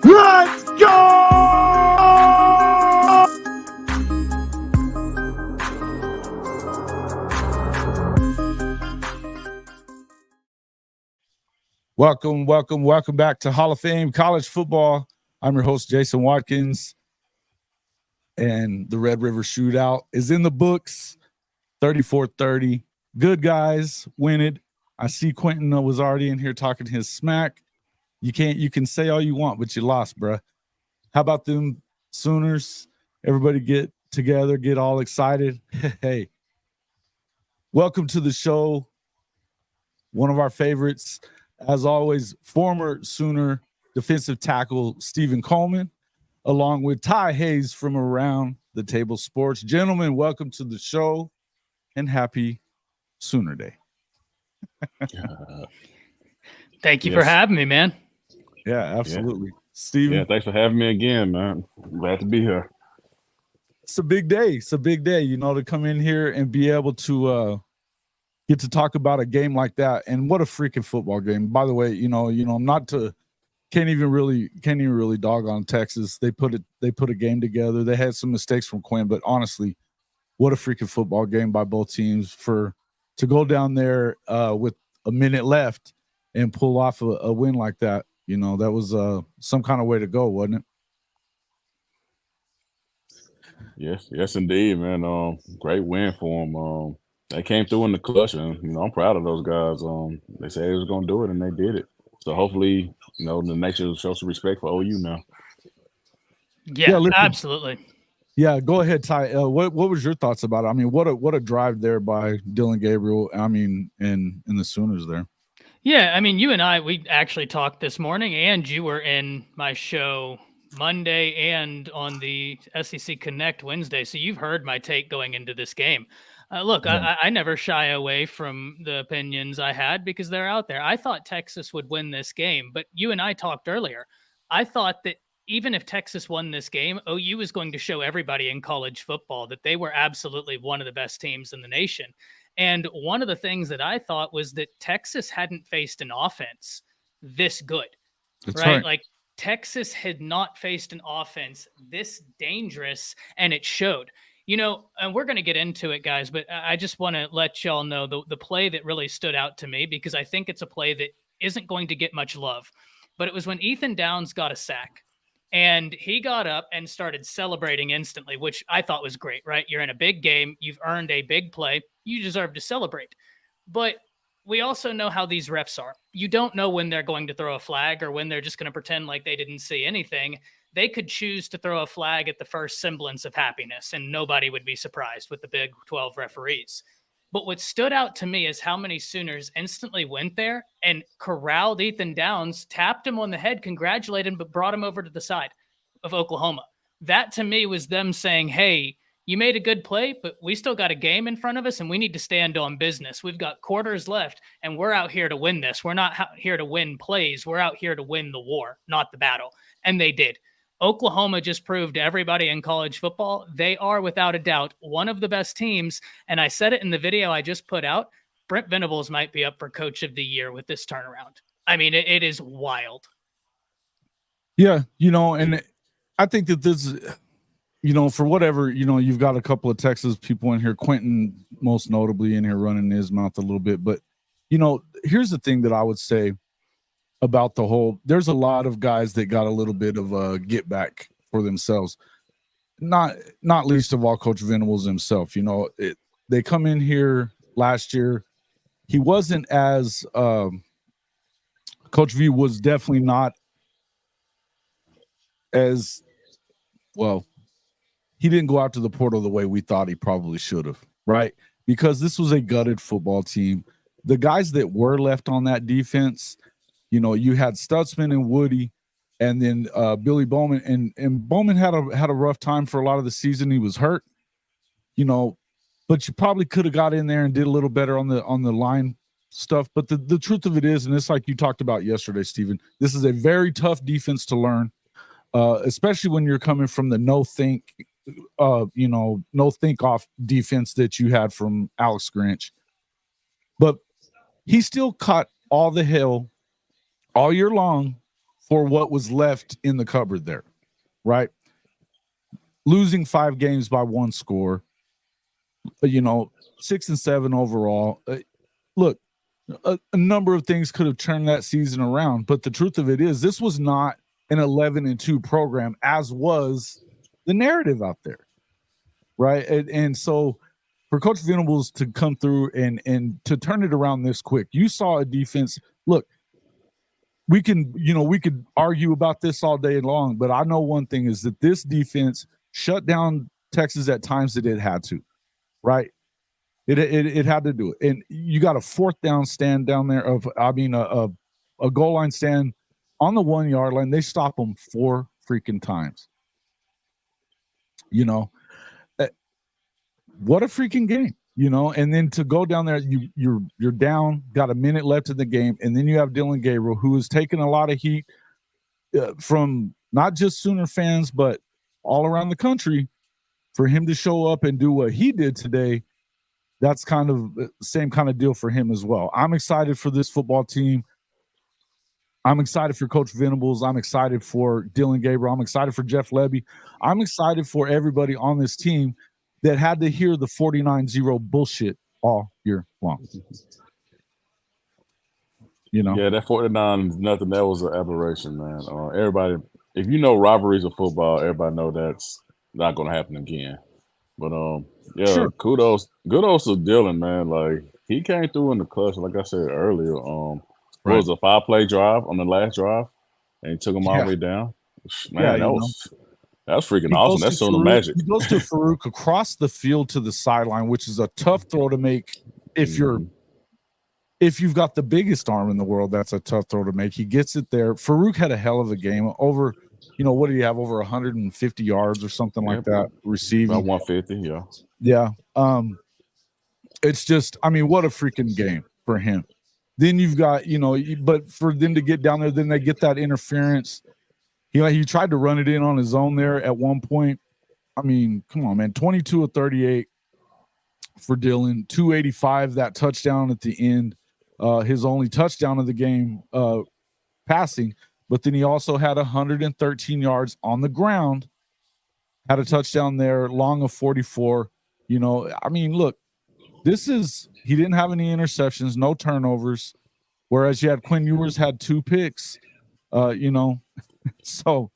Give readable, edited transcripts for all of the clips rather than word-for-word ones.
Let's go! Welcome back to Hall of Fame College Football. I'm your host, Jason Watkins, and the Red River Shootout is in the books, 34-30. Good guys win it. I see Quentin was already in here talking his smack. You can say all you want, but you lost, bruh. How about them Sooners? Everybody get together, get all excited. Hey, welcome to the show. One of our favorites, as always, former Sooner defensive tackle Steven Coleman, along with Ty Hayes from Around the Table Sports. Gentlemen, welcome to the show and happy Sooner Day. Thank you for having me, man. Yeah, absolutely. Steven. Yeah, thanks for having me again, man. Glad to be here. It's a big day. It's a big day, to come in here and be able to get to talk about a game like that. And what a freaking football game. By the way, I'm can't even really dog on Texas. They put a game together. They had some mistakes from Quinn, but honestly, what a freaking football game by both teams to go down there with a minute left and pull off a win like that. That was some kind of way to go, wasn't it? Yes, indeed, man. Great win for them. They came through in the clutch, and I'm proud of those guys. They said they was gonna do it, and they did it. So hopefully, the next year will show some respect for OU now. Yeah, absolutely. Yeah, go ahead, Ty. What was your thoughts about it? I mean, what a drive there by Dylan Gabriel. I mean, in the Sooners there. Yeah, I mean, you and I, we actually talked this morning, and you were in my show Monday and on the SEC Connect Wednesday. So you've heard my take going into this game. Look, yeah. I never shy away from the opinions I had because they're out there. I thought Texas would win this game, but you and I talked earlier. I thought that even if Texas won this game, OU is going to show everybody in college football that they were absolutely one of the best teams in the nation. And one of the things that I thought was that Texas hadn't faced an offense this good, right? Like Texas had not faced an offense this dangerous, and it showed. And we're going to get into it, guys, but I just want to let y'all know the play that really stood out to me, because I think it's a play that isn't going to get much love. But it was when Ethan Downs got a sack. And he got up and started celebrating instantly, which I thought was great, right? You're in a big game. You've earned a big play. You deserve to celebrate. But we also know how these refs are. You don't know when they're going to throw a flag or when they're just going to pretend like they didn't see anything. They could choose to throw a flag at the first semblance of happiness, and nobody would be surprised with the Big 12 referees. But what stood out to me is how many Sooners instantly went there and corralled Ethan Downs, tapped him on the head, congratulated him, but brought him over to the side of Oklahoma. That to me was them saying, hey, you made a good play, but we still got a game in front of us and we need to stand on business. We've got quarters left and we're out here to win this. We're not here to win plays. We're out here to win the war, not the battle. And they did. Oklahoma just proved to everybody in college football, they are without a doubt one of the best teams. And I said it in the video I just put out, Brent Venables might be up for Coach of the Year with this turnaround. I mean, it is wild. Yeah, and I think that this, for whatever, you've got a couple of Texas people in here, Quentin most notably in here running his mouth a little bit. But, here's the thing that I would say about the whole, there's a lot of guys that got a little bit of a get back for themselves. Not least of all Coach Venables himself. They come in here last year. He wasn't as Coach V was definitely not as well. He didn't go out to the portal the way we thought he probably should have, right? Because this was a gutted football team. The guys that were left on that defense, you had Stutzman and Woody, and then Billy Bowman, and Bowman had a rough time for a lot of the season. He was hurt, but you probably could have got in there and did a little better on the line stuff. But the truth of it is, and it's like you talked about yesterday, Steven, this is a very tough defense to learn. especially when you're coming from the no think off defense that you had from Alex Grinch. But he still caught all the hell all year long for what was left in the cupboard there, right? Losing 5 games by 1 score, 6-7 overall. Look, a number of things could have turned that season around, but the truth of it is this was not an 11-2 program, as was the narrative out there, right? And so for Coach Venables to come through and to turn it around this quick, you saw a defense. Look, we could argue about this all day long, but I know one thing is that this defense shut down Texas at times that it had to, right? It had to do it. And you got a 4th down stand down there a goal line stand on the 1 yard line. They stop them 4 freaking times. What a freaking game, and then to go down there, you're down, got a minute left in the game. And then you have Dylan Gabriel, who has taken a lot of heat from not just Sooner fans, but all around the country. For him to show up and do what he did today, that's kind of the same kind of deal for him as well. I'm excited for this football team. I'm excited for Coach Venables. I'm excited for Dylan Gabriel. I'm excited for Jeff Lebby. I'm excited for everybody on this team that had to hear the 49-0 bullshit all year long. Yeah, that 49 is nothing. That was an aberration, man. Everybody, if you know rivalries of football, everybody know that's not going to happen again. But sure. kudos to Dylan, man. Like, he came through in the clutch, like I said earlier. It was a 5-play drive on the last drive, and he took him all the way down. Man, that was freaking awesome. That's so the magic. He goes to Farouk across the field to the sideline, which is a tough throw to make if you've got the biggest arm in the world. That's a tough throw to make. He gets it there. Farouk had a hell of a game. Over, what do you have? Over 150 yards or something like that receiving. About 150, yeah. Yeah. It's just, what a freaking game for him. Then you've got, but for them to get down there, then they get that interference. He tried to run it in on his own there at one point. Come on, man. 22 of 38 for Dylan. 285, that touchdown at the end. His only touchdown of the game passing. But then he also had 113 yards on the ground. Had a touchdown there, long of 44. Look, he didn't have any interceptions, no turnovers. Whereas you had Quinn Ewers had 2 picks, So,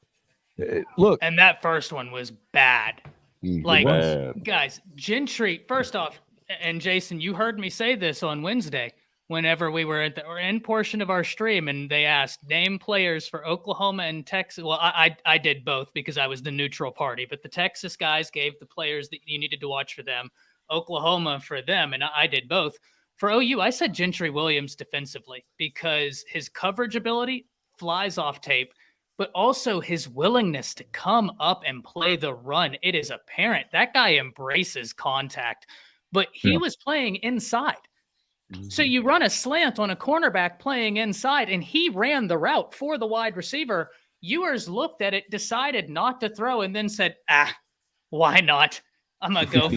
look. And that first one was bad. Bad. Guys, Gentry, first off, and Jason, you heard me say this on Wednesday whenever we were at the end portion of our stream, and they asked, name players for Oklahoma and Texas. Well, I did both because I was the neutral party, but the Texas guys gave the players that you needed to watch for them, Oklahoma for them, and I did both. For OU, I said Gentry Williams defensively because his coverage ability flies off tape, but also his willingness to come up and play the run. It is apparent. That guy embraces contact, but he was playing inside. So you run a slant on a cornerback playing inside, and he ran the route for the wide receiver. Ewers looked at it, decided not to throw, and then said, why not? I'm going to go.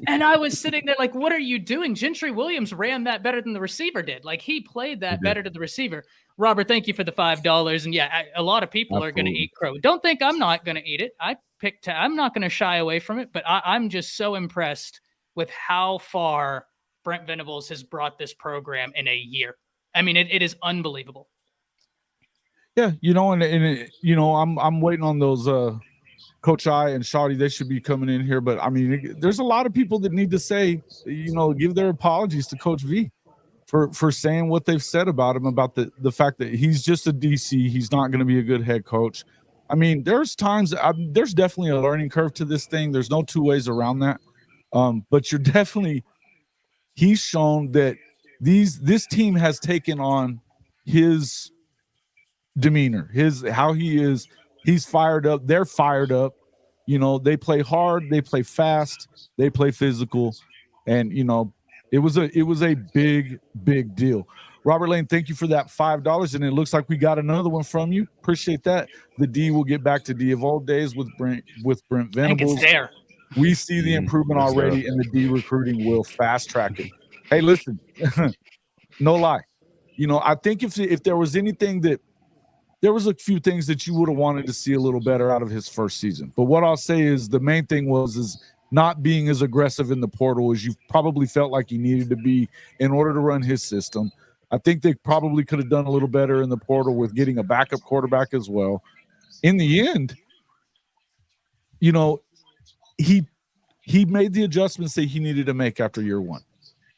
And I was sitting there like, what are you doing? Gentry Williams ran that better than the receiver did. Like, he played that better to the receiver. Robert, thank you for the $5. And a lot of people are going to eat crow. Don't think I'm not going to eat it. I'm not going to shy away from it, but I'm just so impressed with how far Brent Venables has brought this program in a year. It is unbelievable. Yeah. I'm waiting on those, Coach I and Shawty, they should be coming in here. But there's a lot of people that need to say, give their apologies to Coach V for saying what they've said about him, about the fact that he's just a DC. He's not going to be a good head coach. There's times, there's definitely a learning curve to this thing. There's no 2 ways around that. But he's shown that this team has taken on his demeanor, how he is. He's fired up. They're fired up. They play hard. They play fast. They play physical. And, it was a big, big deal. Robert Lane, thank you for that $5. And it looks like we got another one from you. Appreciate that. The D will get back to D of old days with Brent Venables. There. We see the improvement already, and the D recruiting will fast track it. Hey, listen, no lie. I think if there was anything that there was a few things that you would have wanted to see a little better out of his first season. But what I'll say is the main thing is not being as aggressive in the portal as you probably felt like he needed to be in order to run his system. I think they probably could have done a little better in the portal with getting a backup quarterback as well. In the end, he made the adjustments that he needed to make after year one,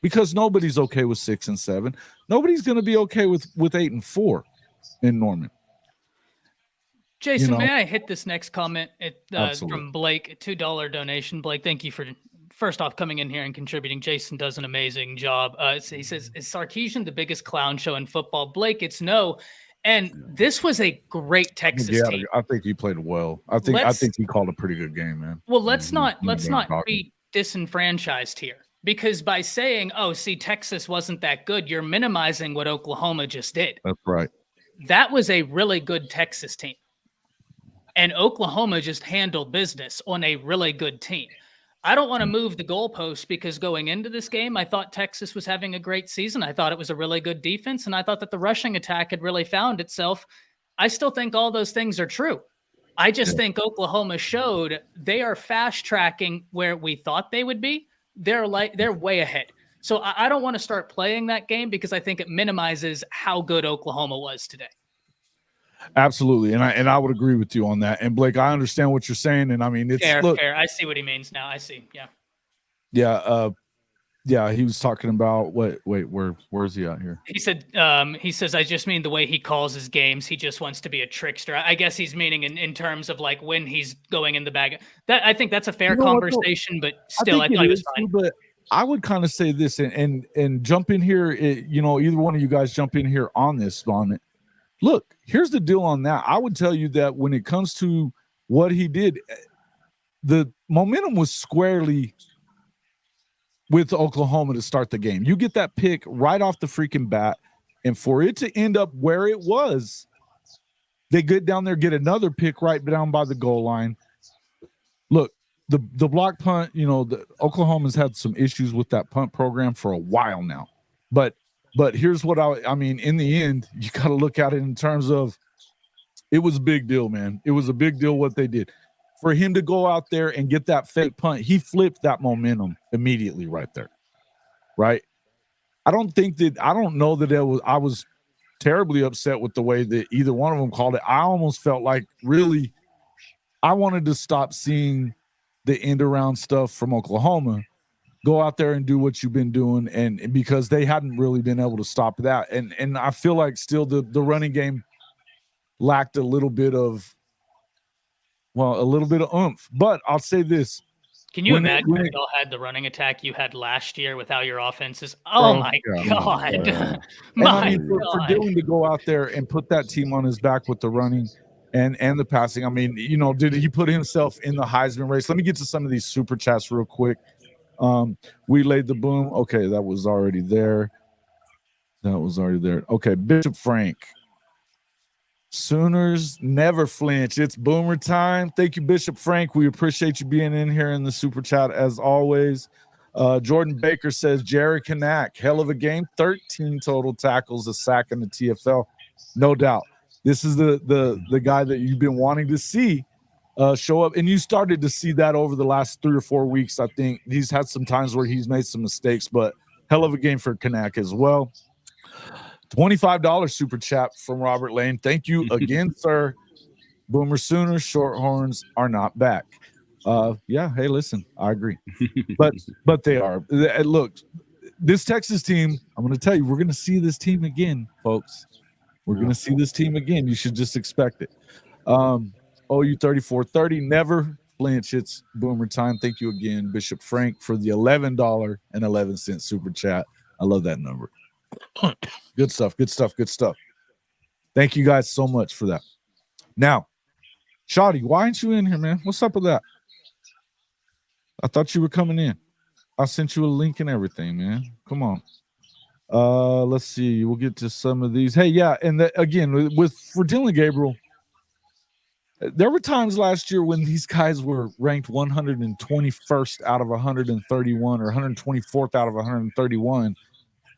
because nobody's okay with 6 and 7. Nobody's going to be okay with 8 and 4 in Norman. Jason, may I hit this next comment from Blake, $2 donation. Blake, thank you for first off coming in here and contributing. Jason does an amazing job. He says, is Sarkisian the biggest clown show in football? Blake, it's no. And this was a great Texas team. I think he played well. I think he called a pretty good game, man. Well, let's not be disenfranchised here, because by saying, "Oh, see, Texas wasn't that good," you're minimizing what Oklahoma just did. That's right. That was a really good Texas team. And Oklahoma just handled business on a really good team. I don't want to move the goalpost, because going into this game, I thought Texas was having a great season. I thought it was a really good defense, and I thought that the rushing attack had really found itself. I still think all those things are true. I just think Oklahoma showed they are fast tracking where we thought they would be. They're way ahead. So I don't want to start playing that game, because I think it minimizes how good Oklahoma was today. Absolutely, and I would agree with you on that. And Blake, I understand what you're saying, and I mean it's fair. I see what he means now. I see. Yeah. He was talking about where's he out here? He said, I just mean the way he calls his games. He just wants to be a trickster. I guess he's meaning in terms of like when he's going in the bag. That I think that's a fair conversation, but still, I thought it was fine. But I would kind of say this and jump in here. Either one of you guys jump in here on it. Look, here's the deal on that. I would tell you that when it comes to what he did, the momentum was squarely with Oklahoma to start the game. You get that pick right off the freaking bat, and for it to end up where it was, they get down there, get another pick right down by the goal line. Look, the block punt, the Oklahoma's had some issues with that punt program for a while now. But here's what I mean, in the end, you got to look at it in terms of it was a big deal, man. It was a big deal what they did. For him to go out there and get that fake punt, he flipped that momentum immediately right there, right? I don't know that I was terribly upset with the way that either one of them called it. I almost felt like really I wanted to stop seeing the end around stuff from Oklahoma. Go out there and do what you've been doing, and because they hadn't really been able to stop that, and I feel like still the running game lacked a little bit of oomph. But I'll say this: can you imagine if y'all had the running attack you had last year with how your offense is? Oh my God! For Dylan to go out there and put that team on his back with the running and the passing, I mean, did he put himself in the Heisman race? Let me get to some of these super chats real quick. We laid the boom. Okay, that was already there. Okay, Bishop Frank. Sooners never flinch. It's boomer time. Thank you, Bishop Frank. We appreciate you being in here in the super chat as always. Jordan Baker says Jerry Kanak, hell of a game. 13 total tackles, a sack in the TFL. No doubt. This is the guy that you've been wanting to see show up, and you started to see that over the last 3 or 4 weeks. I think he's had some times where he's made some mistakes, but hell of a game for Kanak as well. $25 super chat from Robert Lane. Thank you again, sir. Boomer Sooners Shorthorns are not back. Hey, listen, I agree, but they are. Look, this Texas team, I'm going to tell you, we're going to see this team again, folks. We're going to see this team again. You should just expect it. OU 3430, never flinch. It's boomer time. Thank you again, Bishop Frank, for the $11.11 super chat. I love that number. Good stuff. Thank you guys so much for that. Now, Shawty, why aren't you in here, man? What's up with that? I thought you were coming in. I sent you a link and everything, man. Come on. Let's see. We'll get to some of these. Hey, yeah, and again, for Dylan Gabriel, there were times last year when these guys were ranked 121st out of 131 or 124th out of 131,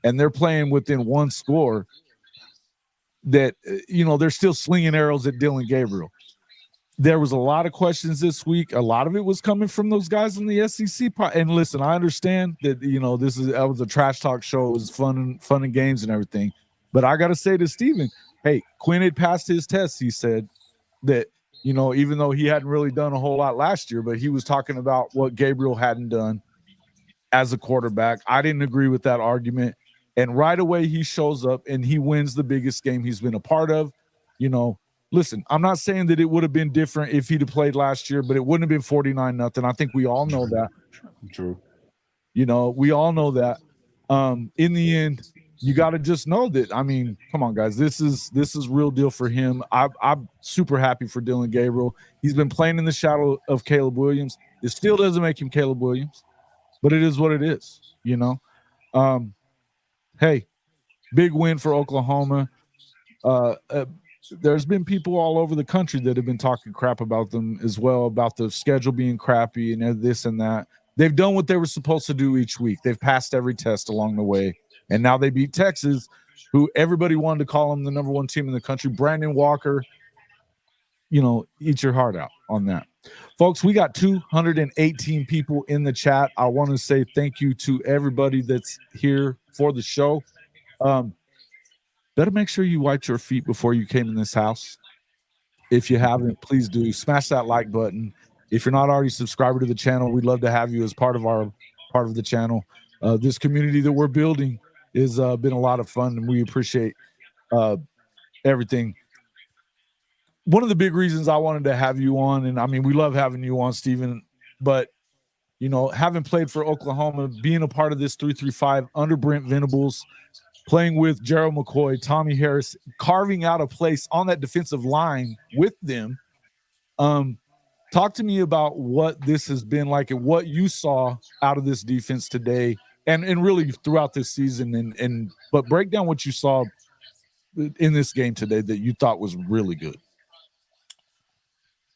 and they're playing within one score. That they're still slinging arrows at Dylan Gabriel. There was a lot of questions this week. A lot of it was coming from those guys in the SEC. And listen, I understand that that was a trash talk show. It was fun and games and everything. But I got to say to Steven, hey, Quinn had passed his test. He said that even though he hadn't really done a whole lot last year, but he was talking about what Gabriel hadn't done as a quarterback. I didn't agree with that argument. And right away he shows up and he wins the biggest game he's been a part of. Listen, I'm not saying that it would have been different if he'd have played last year, but it wouldn't have been 49-0. I think we all know that. True. We all know that. In the end, you got to just know that. I mean, come on, guys. This is real deal for him. I'm super happy for Dylan Gabriel. He's been playing in the shadow of Caleb Williams. It still doesn't make him Caleb Williams, but it is what it is, Hey, big win for Oklahoma. There's been people all over the country that have been talking crap about them as well, about the schedule being crappy and this and that. They've done what they were supposed to do each week. They've passed every test along the way. And now they beat Texas, who everybody wanted to call them the number one team in the country. Brandon Walker, eat your heart out on that. Folks, we got 218 people in the chat. I want to say thank you to everybody that's here for the show. Better make sure you wiped your feet before you came in this house. If you haven't, please do. Smash that like button. If you're not already subscribed to the channel, we'd love to have you as part of the channel. This community that we're building has been a lot of fun, and we appreciate everything. One of the big reasons I wanted to have you on, and I mean, we love having you on, Steven, but having played for Oklahoma, being a part of this 3-3-5 under Brent Venables, playing with Gerald McCoy, Tommy Harris, carving out a place on that defensive line with them. Talk to me about what this has been like and what you saw out of this defense today and really throughout this season. But break down what you saw in this game today that you thought was really good.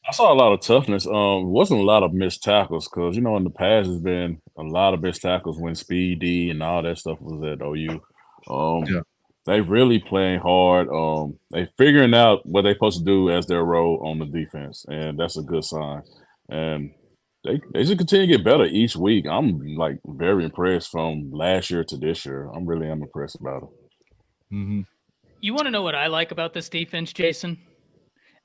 I saw a lot of toughness. Wasn't a lot of missed tackles because, in the past there's been a lot of missed tackles when Speed D and all that stuff was at OU. They really playing hard. They figuring out what they're supposed to do as their role on the defense, and that's a good sign. And they just continue to get better each week. I'm very impressed from last year to this year. I'm impressed about it. Mm-hmm. You want to know what I like about this defense, Jason?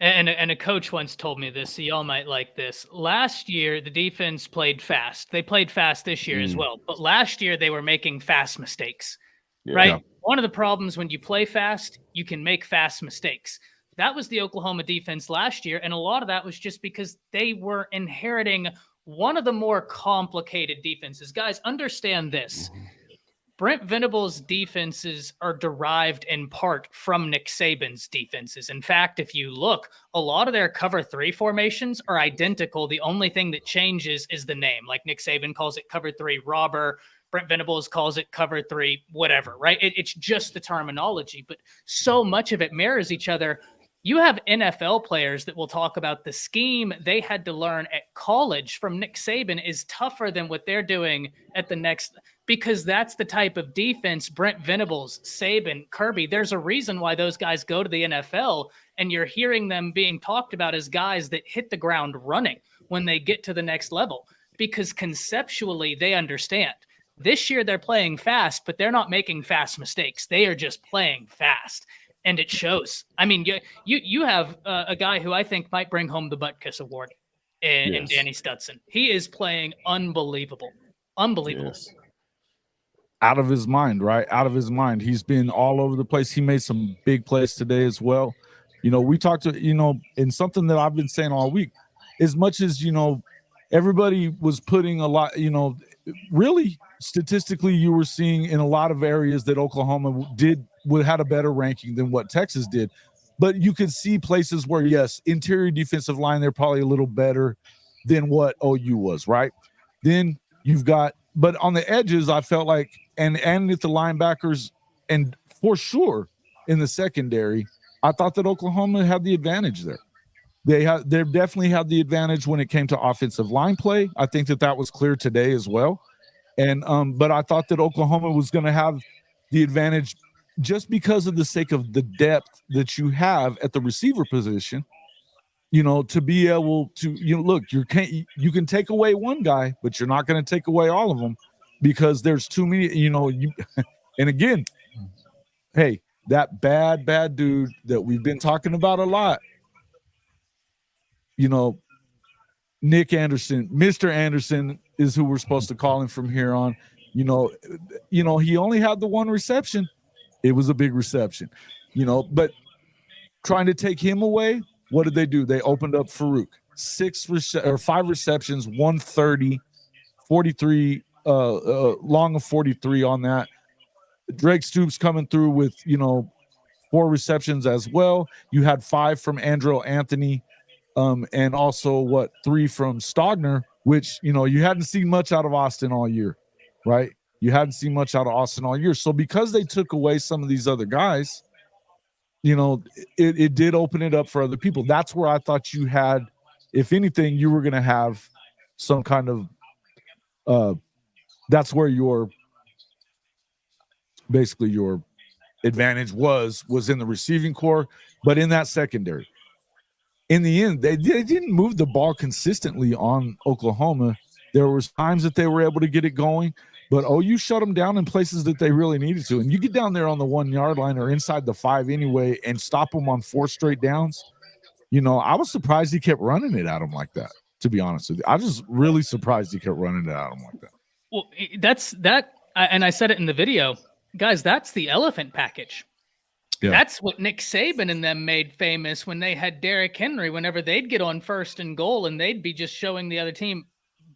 And a coach once told me this, so y'all might like this. Last year, the defense played fast. They played fast this year as well. But last year, they were making fast mistakes, right? Yeah. One of the problems when you play fast, you can make fast mistakes. That was the Oklahoma defense last year, and a lot of that was just because they were inheriting one of the more complicated defenses. Guys, understand this. Brent Venables' defenses are derived in part from Nick Saban's defenses. In fact, if you look, a lot of their cover 3 formations are identical. The only thing that changes is the name. Like Nick Saban calls it cover 3 robber. Brent Venables calls it cover 3, whatever, right? It's just the terminology, but so much of it mirrors each other. You have NFL players that will talk about the scheme they had to learn at college from Nick Saban is tougher than what they're doing at the next, because that's the type of defense Brent Venables, Saban, Kirby. There's a reason why those guys go to the NFL, and you're hearing them being talked about as guys that hit the ground running when they get to the next level, because conceptually they understand. This year they're playing fast, but they're not making fast mistakes. They are just playing fast. And it shows. I mean, you have a guy who I think might bring home the Butt Kiss Award in Danny Stutson. He is playing unbelievable. Unbelievable. Yes. Out of his mind, right? Out of his mind. He's been all over the place. He made some big plays today as well. We talked to, and something that I've been saying all week, as much as, everybody was putting a lot, really statistically you were seeing in a lot of areas that Oklahoma had a better ranking than what Texas did. But you could see places where, yes, interior defensive line, they're probably a little better than what OU was, right? Then you've got, but on the edges, I felt like, and at the linebackers, and for sure in the secondary, I thought that Oklahoma had the advantage there. They definitely had the advantage when it came to offensive line play. I think that was clear today as well. And but I thought that Oklahoma was going to have the advantage just because of the sake of the depth that you have at the receiver position. You know, to be able to, you know, look, you can take away one guy, but you're not going to take away all of them because there's too many, you know, and again, hey, that bad dude that we've been talking about a lot, you know, Nick Anderson, Mr. Anderson is who we're supposed to call him from here on. You know, he only had the one reception. It was a big reception, you know, but trying to take him away, what did they do? They opened up Farouk. 5 receptions, 130, 43, long of 43 on that. Drake Stoops coming through with, you know, 4 receptions as well. You had 5 from Andrew Anthony, and also 3 from Stogner, which, you know, you hadn't seen much out of Austin all year, right? You hadn't seen much out of Austin all year. So because they took away some of these other guys, you know, it did open it up for other people. That's where I thought you had, if anything, you were going to have some kind of, that's where basically your advantage was in the receiving core, but in that secondary. In the end, they didn't move the ball consistently on Oklahoma. There was times that they were able to get it going, but OU shut them down in places that they really needed to. And you get down there on the 1 yard line or inside the 5 anyway and stop them on 4 straight downs. You know, I was surprised he kept running it at them like that, to be honest with you. I was just really surprised he kept running it at them like that. Well, and I said it in the video, guys, that's the elephant package. Yeah. That's what Nick Saban and them made famous when they had Derrick Henry. Whenever they'd get on 1st and goal and they'd be just showing the other team,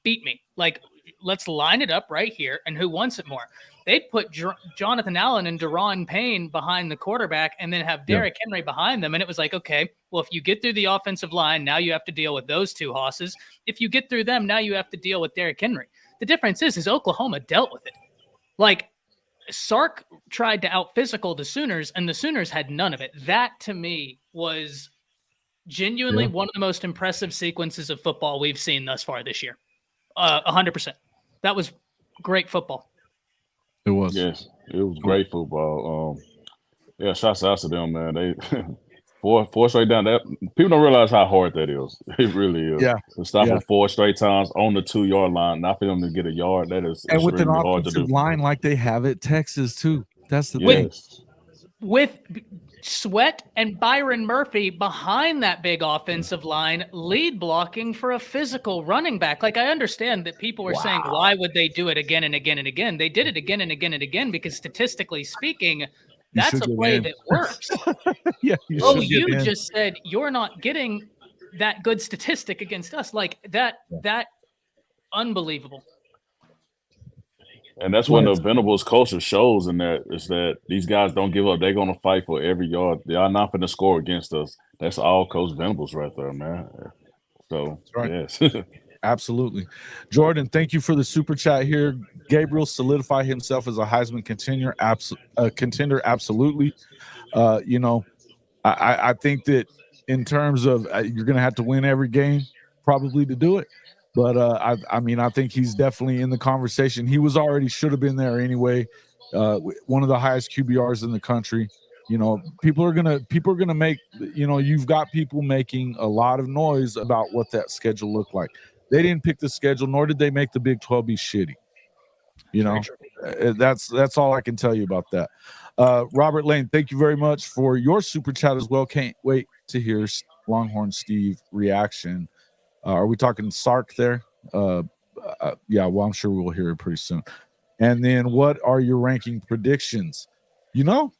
beat me. Like, let's line it up right here, and who wants it more? They'd put Jonathan Allen and Deron Payne behind the quarterback and then have Derrick Henry behind them. And it was like, okay, well, if you get through the offensive line, now you have to deal with those 2 hosses. If you get through them, now you have to deal with Derrick Henry. The difference is Oklahoma dealt with it. Like, Sark tried to out-physical the Sooners, and the Sooners had none of it. That, to me, was genuinely one of the most impressive sequences of football we've seen thus far this year. 100%. That was great football. It was. Yes, it was great football. Yeah, shouts out to them, man. They four straight down. That people don't realize how hard that is. It really is. Yeah. To stop them 4 straight times on the 2 yard line, not for them to get a yard. That is and with an hard to do. offensive line like they have at Texas too. That's the thing. With Sweat and Byron Murphy behind that big offensive line, lead blocking for a physical running back. Like, I understand that people were saying, why would they do it again and again and again? They did it again and again and again because statistically speaking, that's a play that works. You just said you're not getting that good statistic against us. Like that unbelievable. And that's when the Venables culture shows in that is that these guys don't give up. They're going to fight for every yard. They are not going to score against us. That's all Coach Venables right there, man. So, yes. Absolutely. Jordan, thank you for the super chat here. Gabriel solidify himself as a Heisman contender. Absolutely. You know, I think that in terms of you're going to have to win every game probably to do it. But I mean, I think he's definitely in the conversation. He should have been there anyway. One of the highest QBRs in the country. You know, people are gonna make. You know, you've got people making a lot of noise about what that schedule looked like. They didn't pick the schedule, nor did they make the Big 12 be shitty. You know, that's all I can tell you about that. Robert Lane, thank you very much for your super chat as well. Can't wait to hear Longhorn Steve reaction. Are we talking Sark there? Yeah, well, I'm sure we'll hear it pretty soon. And then what are your ranking predictions? You know,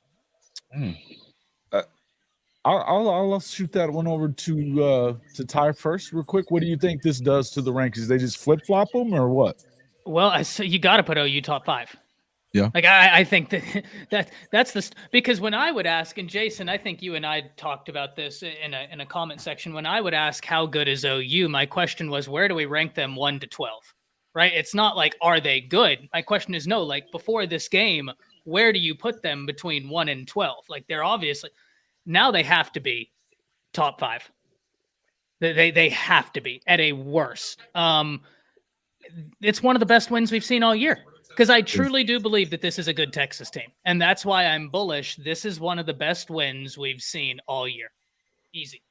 I'll shoot that one over to Ty first real quick. What do you think this does to the rankings? They just flip-flop them or what? Well, so you got to put OU top 5. Yeah. Like I think that's the because when I would ask, and Jason, I think you and I talked about this in a comment section. When I would ask how good is OU, my question was where do we rank them 1 to 12? Right? It's not like are they good? My question is no. Like before this game, where do you put them between 1 and 12? Like they're obviously now they have to be top 5. They have to be at a worst. It's one of the best wins we've seen all year because I truly do believe that this is a good Texas team. And that's why I'm bullish. This is one of the best wins we've seen all year. Easy.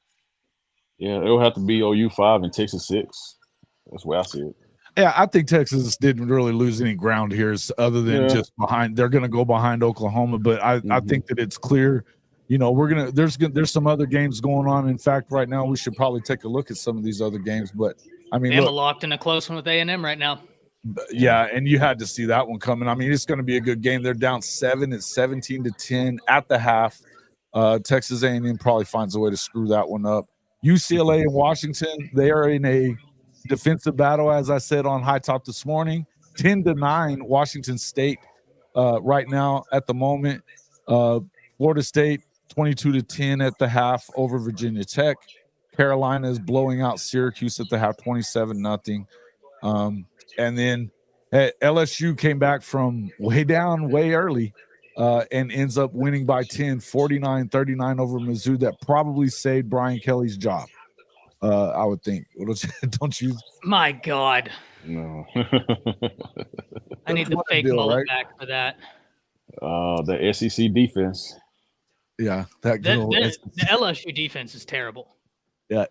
Yeah, it'll have to be OU 5 and Texas 6. That's where I see it. Yeah, I think Texas didn't really lose any ground here other than just behind. They're going to go behind Oklahoma, but I think that it's clear. You know, there's some other games going on. In fact, right now we should probably take a look at some of these other games. But I mean, Bama locked in a close one with A&M right now. Yeah, and you had to see that one coming. I mean, it's going to be a good game. They're down 7. It's 17-10 at the half. Texas A&M probably finds a way to screw that one up. UCLA and Washington, they are in a defensive battle, as I said on High Top this morning. 10-9 Washington State right now at the moment. Florida State 22-10 at the half over Virginia Tech. Carolina is blowing out Syracuse at the half 27-0. And then LSU came back from way down way early and ends up winning by 10, 49-39 over Mizzou. That probably saved Brian Kelly's job, I would think. Don't you? My God. No. I need the fake mullet back for that. The SEC defense. Yeah. The LSU defense is terrible. Yeah.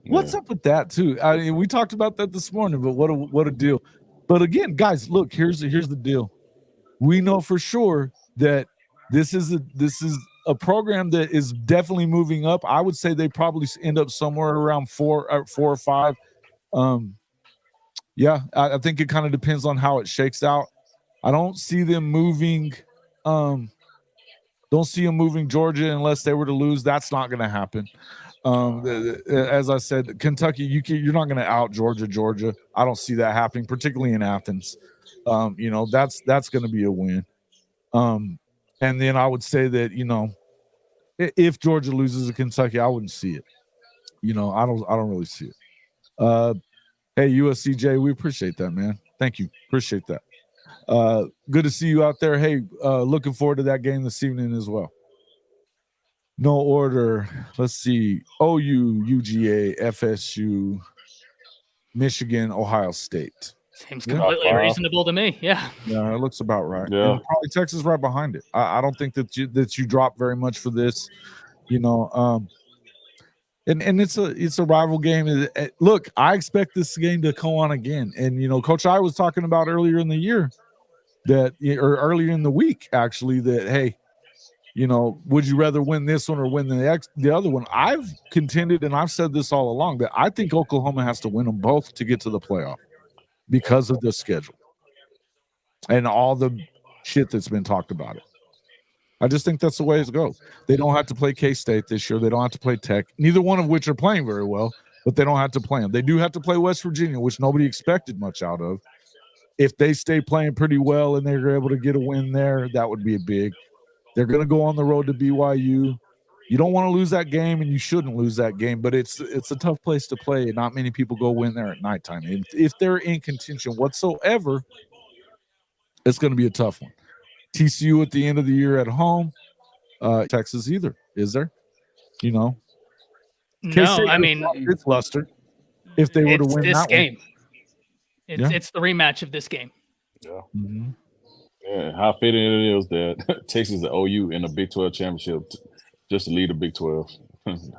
What's up with that, too? I mean, we talked about that this morning, but what a deal. But again, guys, look, here's the deal. We know for sure that this is a program that is definitely moving up. I would say they probably end up somewhere around 4 or 5. Yeah, I think it kind of depends on how it shakes out. I don't see them moving. Don't see them moving Georgia unless they were to lose. That's not going to happen. As I said, Kentucky, you're not going to out Georgia. I don't see that happening, particularly in Athens. That's going to be a win. And then I would say that, if Georgia loses to Kentucky, I wouldn't see it. I don't really see it. Hey, USCJ, we appreciate that, man. Thank you. Appreciate that. Good to see you out there. Hey, looking forward to that game this evening as well. No order. Let's see. OU, UGA, FSU, Michigan, Ohio State. Seems completely reasonable to me. Yeah. Yeah, it looks about right. Yeah. And probably Texas right behind it. I don't think that you drop very much for this. And it's a rival game. Look, I expect this game to come on again. And Coach I was talking about earlier in the year or earlier in the week actually that hey, would you rather win this one or win the other one? I've contended and I've said this all along that I think Oklahoma has to win them both to get to the playoff because of the schedule and all the shit that's been talked about it. I just think that's the way it goes. They don't have to play K-State this year. They don't have to play Tech, neither one of which are playing very well, but they don't have to play them. They do have to play West Virginia, which nobody expected much out of. If they stay playing pretty well and they're able to get a win there, that would be a big. They're going to go on the road to BYU. You don't want to lose that game, and you shouldn't lose that game, but it's a tough place to play, and not many people go win there at nighttime. If they're in contention whatsoever, it's going to be a tough one. TCU at the end of the year at home. Texas either, is there? No, I mean it's luster. If they were to win this that game, it's the rematch of this game. Yeah. Mm-hmm. Yeah, how fitting it is that Texas and OU in the Big 12 championship just to lead the Big 12.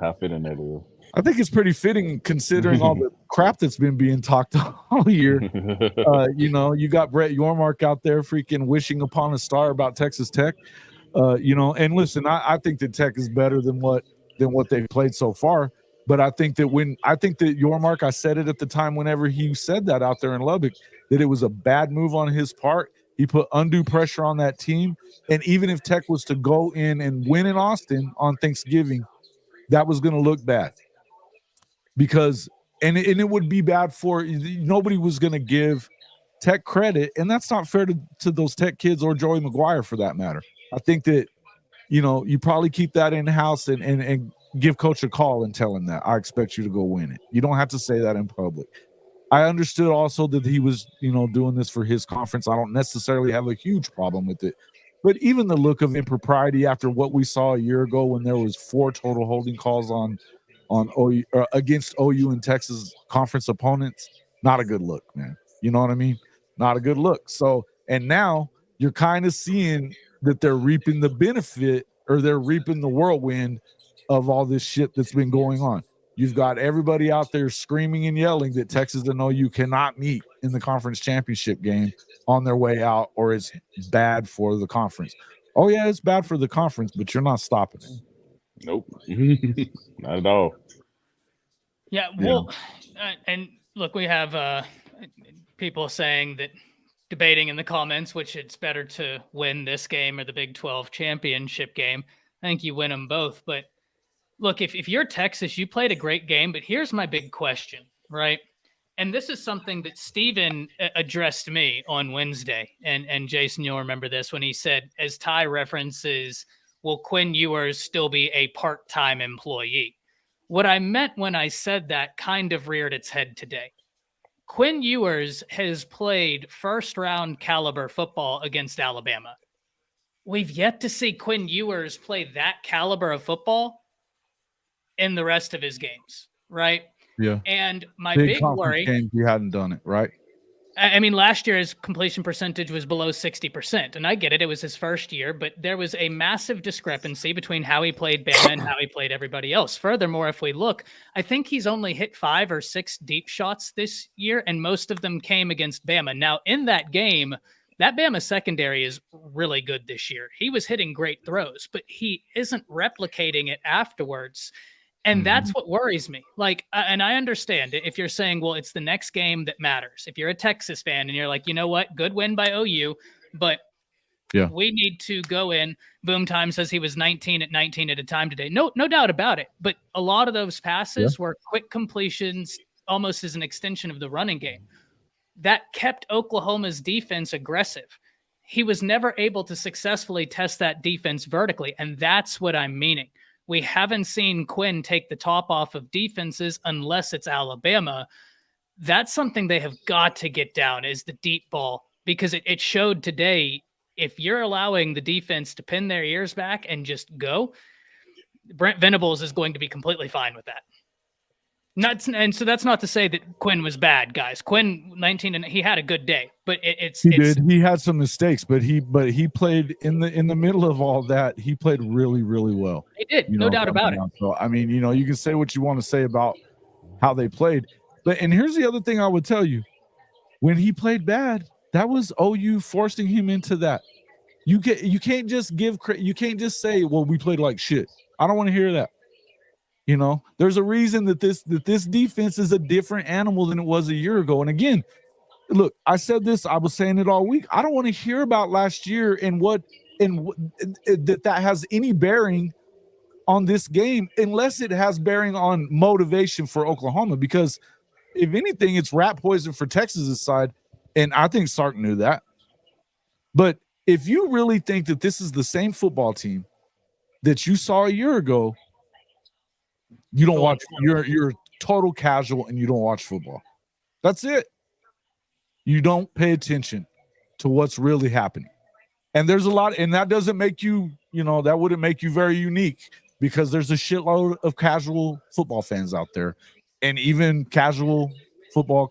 How fitting that is. I think it's pretty fitting considering all the crap that's been being talked all year. You got Brett Yormark out there freaking wishing upon a star about Texas Tech. And listen, I think that Tech is better than what they've played so far. But I think that Yormark, I said it at the time whenever he said that out there in Lubbock, that it was a bad move on his part. He put undue pressure on that team. And even if Tech was to go in and win in Austin on Thanksgiving, that was going to look bad. Because it would be bad for nobody was going to give Tech credit, and that's not fair to those Tech kids or Joey McGuire for that matter. I think that you probably keep that in house and give Coach a call and tell him that I expect you to go win it. You don't have to say that in public. I understood also that he was doing this for his conference. I don't necessarily have a huge problem with it, But even the look of impropriety after what we saw a year ago when there was 4 total holding calls on OU against OU and Texas conference opponents, not a good look, man. You know what I mean? Not a good look. So, and now you're kind of seeing that they're reaping the benefit, or they're reaping the whirlwind of all this shit that's been going on. You've got everybody out there screaming and yelling that Texas and OU cannot meet in the conference championship game on their way out, or it's bad for the conference. Oh yeah, it's bad for the conference, but you're not stopping it. Nope. Not at all. Yeah, well, and look, we have people saying that, debating in the comments, which it's better to win this game or the Big 12 championship game. I think you win them both. But look, if you're Texas, you played a great game, but here's my big question, right? And this is something that Steven addressed me on Wednesday. And Jason, you'll remember this when he said, as Ty references, will Quinn Ewers still be a part-time employee? What I meant when I said that kind of reared its head today. Quinn Ewers has played first-round caliber football against Alabama. We've yet to see Quinn Ewers play that caliber of football in the rest of his games, right? Yeah. And my big worry, games, you hadn't done it, right? I mean, last year his completion percentage was below 60%, and I get it. It was his first year, but there was a massive discrepancy between how he played Bama and how he played everybody else. Furthermore, if we look, I think he's only hit 5 or 6 deep shots this year, and most of them came against Bama. Now, in that game, that Bama secondary is really good this year. He was hitting great throws, but he isn't replicating it afterwards. And that's what worries me. Like, and I understand if you're saying, well, it's the next game that matters. If you're a Texas fan and you're like, you know what, good win by OU, but we need to go in. Boom Time says he was 19 at a time today. No doubt about it. But a lot of those passes were quick completions, almost as an extension of the running game. That kept Oklahoma's defense aggressive. He was never able to successfully test that defense vertically, and that's what I'm meaning. We haven't seen Quinn take the top off of defenses unless it's Alabama. That's something they have got to get down, is the deep ball, because it showed today, if you're allowing the defense to pin their ears back and just go, Brent Venables is going to be completely fine with that. And so that's not to say that Quinn was bad, guys. Quinn 19 and he had a good day, but he had some mistakes, but he played in the middle of all that. He played really, really well. He did, no doubt about it. So I mean, you can say what you want to say about how they played, and here's the other thing I would tell you: when he played bad, that was OU forcing him into that. You can't just give credit. You can't just say, "Well, we played like shit." I don't want to hear that. There's a reason that this defense is a different animal than it was a year ago. And again, look, I said this, I was saying it all week. I don't want to hear about last year and that has any bearing on this game, unless it has bearing on motivation for Oklahoma. Because if anything, it's rat poison for Texas's side, and I think Sark knew that. But if you really think that this is the same football team that you saw a year ago, you don't watch. You're total casual and you don't watch football. That's it. You don't pay attention to what's really happening. And there's a lot, and that doesn't make you, that wouldn't make you very unique, because there's a shitload of casual football fans out there, and even casual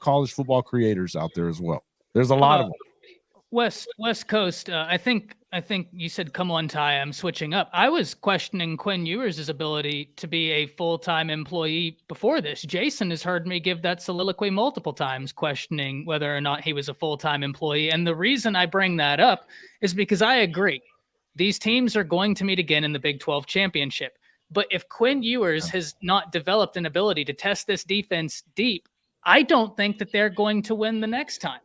college football creators out there as well. There's a lot of them. West Coast, I think you said, come on, Ty, I'm switching up. I was questioning Quinn Ewers' ability to be a full-time employee before this. Jason has heard me give that soliloquy multiple times, questioning whether or not he was a full-time employee. And the reason I bring that up is because I agree. These teams are going to meet again in the Big 12 championship. But if Quinn Ewers has not developed an ability to test this defense deep, I don't think that they're going to win the next time.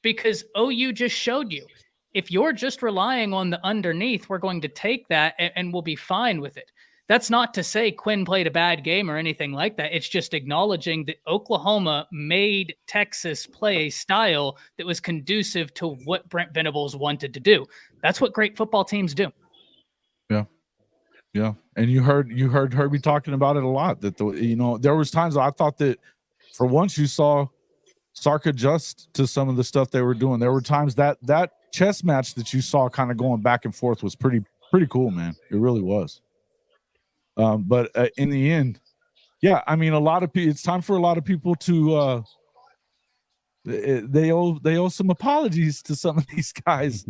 Because OU just showed you, if you're just relying on the underneath, we're going to take that and we'll be fine with it. That's not to say Quinn played a bad game or anything like that. It's just acknowledging that Oklahoma made Texas play a style that was conducive to what Brent Venables wanted to do. That's what great football teams do. Yeah. And you heard Herbie talking about it a lot, that there was times I thought that for once you saw Sark adjust to some of the stuff they were doing. There were times that chess match that you saw kind of going back and forth was pretty cool, man. It really was. But in the end, yeah, I mean, a lot of people. It's time for a lot of people to. They owe some apologies to some of these guys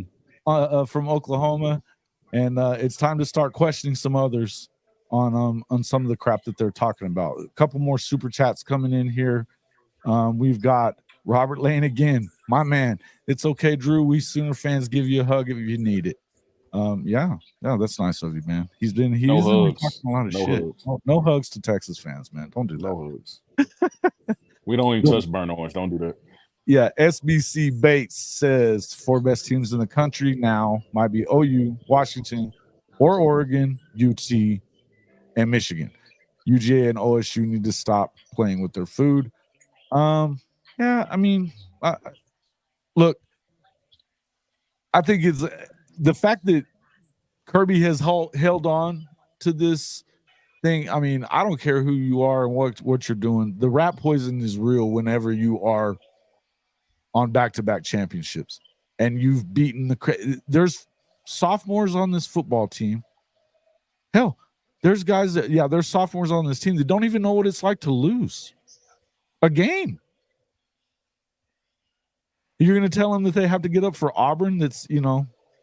from Oklahoma, and it's time to start questioning some others on some of the crap that they're talking about. A couple more super chats coming in here. We've got Robert Lane again, my man. It's okay, Drew. We Sooner fans give you a hug if you need it. Yeah, that's nice of you, man. He's been No talking hugs. a lot of No shit. hugs. No hugs to Texas fans, man. Don't do that. No hugs. We don't even touch burnt orange. Don't do that. Yeah, SBC Bates says 4 best teams in the country now might be OU, Washington, or Oregon, UT, and Michigan. UGA and OSU need to stop playing with their food. Yeah, I mean, look, I think it's the fact that Kirby has held on to this thing. I mean, I don't care who you are and what you're doing. The rat poison is real whenever you are on back-to-back championships and you've beaten there's sophomores on this football team. Hell, there's guys there's sophomores on this team that don't even know what it's like to lose a game. You're going to tell them that they have to get up for Auburn that's,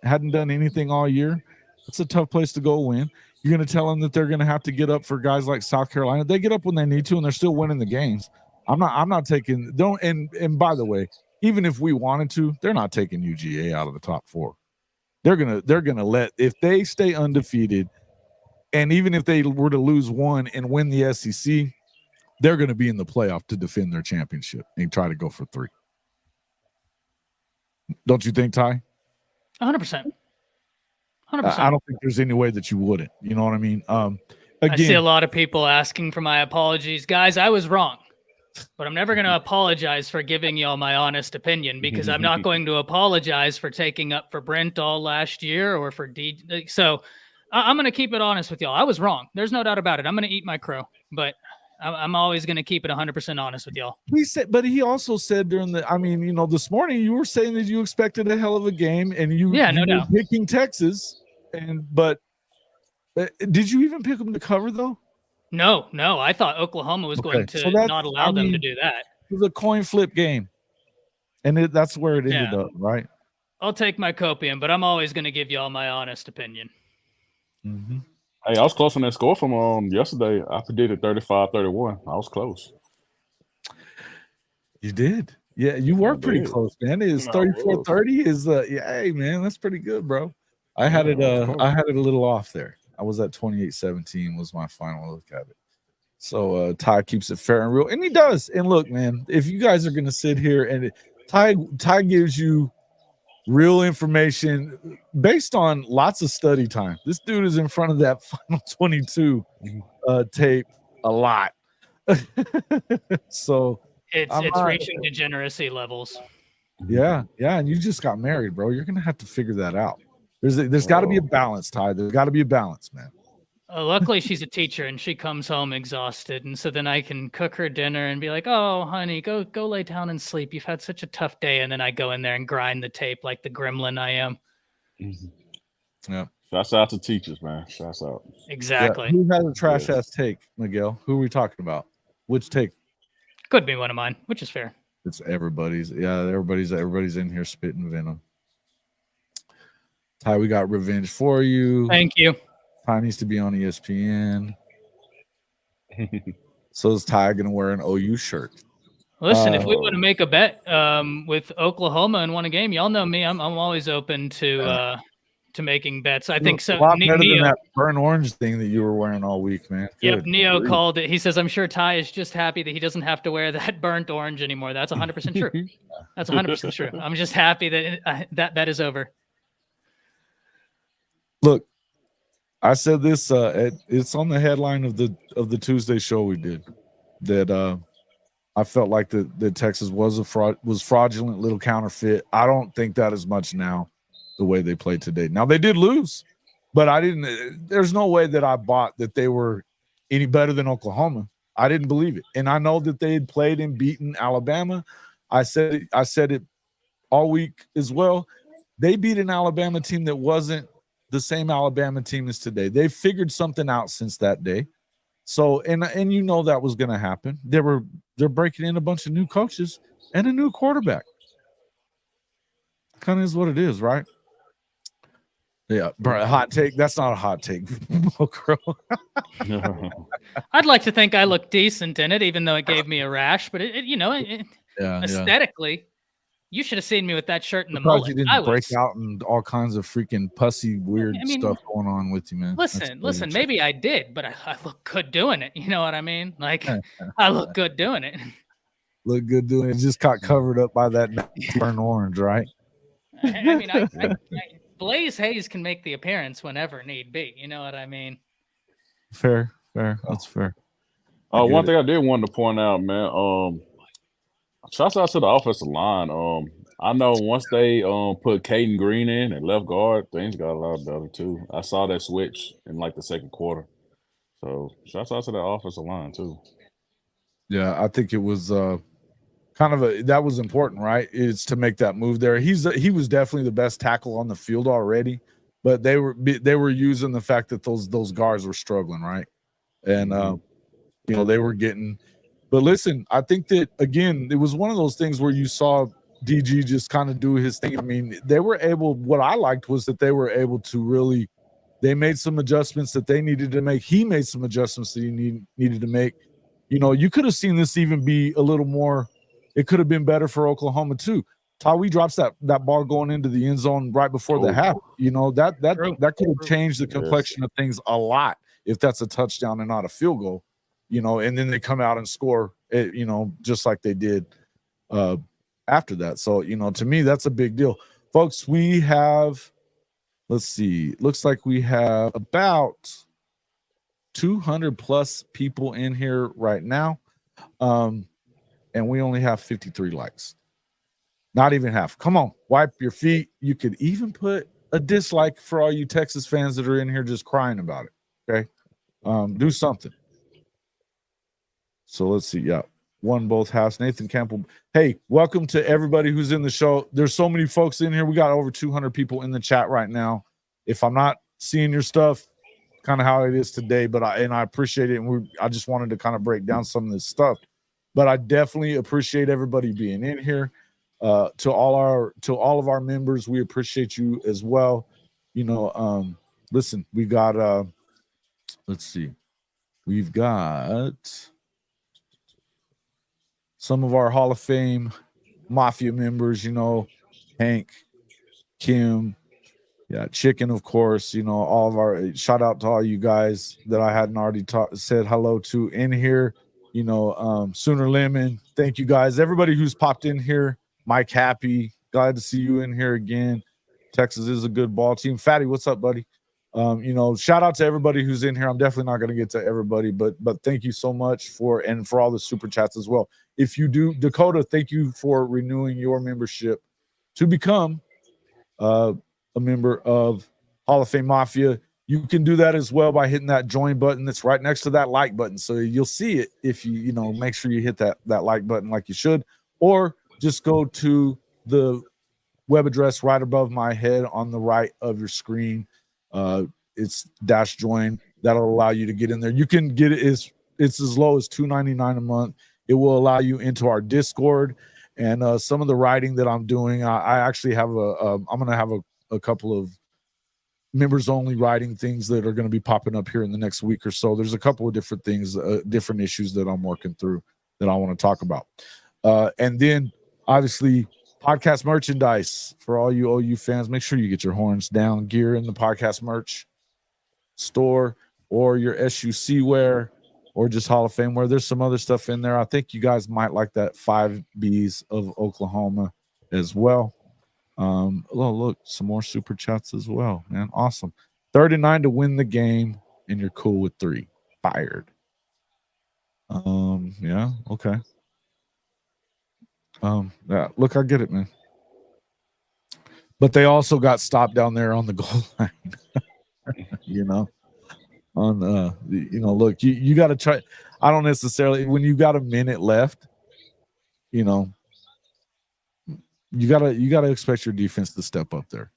hadn't done anything all year. It's a tough place to go win. You're going to tell them that they're going to have to get up for guys like South Carolina. They get up when they need to, and they're still winning the games. I'm not taking – and by the way, even if we wanted to, they're not taking UGA out of the top 4. They're gonna let, if they stay undefeated, and even if they were to lose one and win the SEC, they're going to be in the playoff to defend their championship and try to go for 3. Don't you think, Ty? 100%. 100%. I don't think there's any way that you wouldn't. You know what I mean? Again, I see a lot of people asking for my apologies. Guys, I was wrong. But I'm never going to apologize for giving y'all my honest opinion, because I'm not going to apologize for taking up for Brent all last year or for DJ. So I'm going to keep it honest with y'all. I was wrong. There's no doubt about it. I'm going to eat my crow, but I'm always going to keep it 100% honest with y'all. He also said during this morning you were saying that you expected a hell of a game, and you were picking Texas, but did you even pick them to cover though? No. I thought Oklahoma was going to not allow them to do that. It was a coin flip game, and that's where it ended up, right? I'll take my copium, but I'm always going to give y'all my honest opinion. Mm-hmm. Hey, I was close on that score from yesterday. I predicted 35-31. I was close. You did. Yeah, you were pretty close, man. It is 34-30 hey, man, that's pretty good, bro. I had it a little off there. I was at 28-17 was my final look at it. So Ty keeps it fair and real, and he does. And look, man, if you guys are going to sit here and Ty gives you real information based on lots of study time. This dude is in front of that final 22 tape a lot. So it's reaching degeneracy levels. Yeah, and you just got married, bro. You're going to have to figure that out. There's got to be a balance, Ty. There's got to be a balance, man. Luckily, she's a teacher, and she comes home exhausted, and so then I can cook her dinner and be like, "Oh, honey, go lay down and sleep. You've had such a tough day." And then I go in there and grind the tape like the gremlin I am. Mm-hmm. Yeah. Shouts out to teachers, man. Shouts out. Exactly. Yeah. Who has a trash ass take, Miguel? Who are we talking about? Which take? Could be one of mine, which is fair. It's everybody's. Yeah, everybody's in here spitting venom. Ty, we got revenge for you. Thank you. Ty needs to be on ESPN. So is Ty going to wear an OU shirt? Listen, if we want to make a bet with Oklahoma and win a game, y'all know me. I'm always open to making bets. I think so. A lot better than that burnt orange thing that you were wearing all week, man. Yep, Neo called it. He says, "I'm sure Ty is just happy that he doesn't have to wear that burnt orange anymore." That's 100% true. That's 100% true. I'm just happy that that is over. Look, I said this. It's on the headline of the Tuesday show we did that I felt like that Texas was fraudulent little counterfeit. I don't think that as much now, the way they played today. Now they did lose, but I didn't. There's no way that I bought that they were any better than Oklahoma. I didn't believe it, and I know that they had played and beaten Alabama. I said it all week as well. they beat an Alabama team that wasn't the same Alabama team as today. They figured something out since that day. So, and you know that was going to happen. They're breaking in a bunch of new coaches and a new quarterback. Kind of is what it is, right? Yeah, hot take. That's not a hot take. I'd like to think I look decent in it, even though it gave me a rash. But aesthetically, you should have seen me with that shirt and the mullet. You didn't break out and all kinds of freaking pussy weird stuff going on with you, man. Listen. Maybe I did, but I look good doing it. You know what I mean? Like I look good doing it. Look good doing it. It just got covered up by that burnt orange, right? I mean, Blaze Hayes can make the appearance whenever need be. You know what I mean? Fair. That's fair. One thing I did want to point out, man. Shouts out to the offensive line. I know once they put Caden Green in at left guard, things got a lot better too. I saw that switch in like the second quarter. So shouts out to the offensive line too. Yeah, I think it was that was important, right? Is to make that move there. He was definitely the best tackle on the field already, but they were using the fact that those guards were struggling, right? And they were getting. But listen, I think that again, it was one of those things where you saw DG just kind of do his thing. I mean, they were able. What I liked was that they were able to really. They made some adjustments that they needed to make. He made some adjustments that he needed to make. You could have seen this even be a little more. It could have been better for Oklahoma too. Tawee drops that ball going into the end zone right before the half. That could have changed the complexion of things a lot if that's a touchdown and not a field goal. And then they come out and score it, just like they did after that. So, to me, that's a big deal. Folks, we have, let's see, looks like we have about 200 plus people in here right now. And we only have 53 likes. Not even half. Come on, wipe your feet. You could even put a dislike for all you Texas fans that are in here just crying about it. Okay. Do something. So let's see. Yeah. Won both halves. Nathan Campbell. Hey, welcome to everybody who's in the show. There's so many folks in here. We got over 200 people in the chat right now. If I'm not seeing your stuff, kind of how it is today, but I appreciate it. And I just wanted to kind of break down some of this stuff. But I definitely appreciate everybody being in here. To all of our members, we appreciate you as well. Listen, we got let's see. We've got some of our Hall of Fame Mafia members, Hank, Kim, Chicken, of course, all of our shout out to all you guys that I hadn't already said hello to in here. Sooner Lemon, thank you guys. Everybody who's popped in here. Mike Happy, glad to see you in here again. Texas is a good ball team. Fatty, what's up, buddy? Shout out to everybody who's in here. I'm definitely not going to get to everybody, but thank you so much for all the super chats as well. If you do, Dakota, thank you for renewing your membership to become a member of Hall of Fame Mafia. You can do that as well by hitting that join button that's right next to that like button. So you'll see it if you make sure you hit that like button like you should, or just go to the web address right above my head on the right of your screen. It's --join. That'll allow you to get in there. You can get it. It's as low as $2.99 a month. It will allow you into our Discord, and some of the writing that I'm doing. I actually have I'm going to have a couple of members only writing things that are going to be popping up here in the next week or so. There's a couple of different things, different issues that I'm working through that I want to talk about. And then obviously podcast merchandise for all you OU fans. Make sure you get your horns down gear in the podcast merch store, or your SUC wear, or just Hall of Fame wear. There's some other stuff in there. I think you guys might like that 5Bs of Oklahoma as well. Look, some more super chats as well, man. Awesome. 39 to win the game, and you're cool with 3. Fired. Yeah, okay. Yeah, look, I get it, man. But they also got stopped down there on the goal line. Look, you got to try. I don't necessarily, when you got a minute left, you gotta expect your defense to step up there,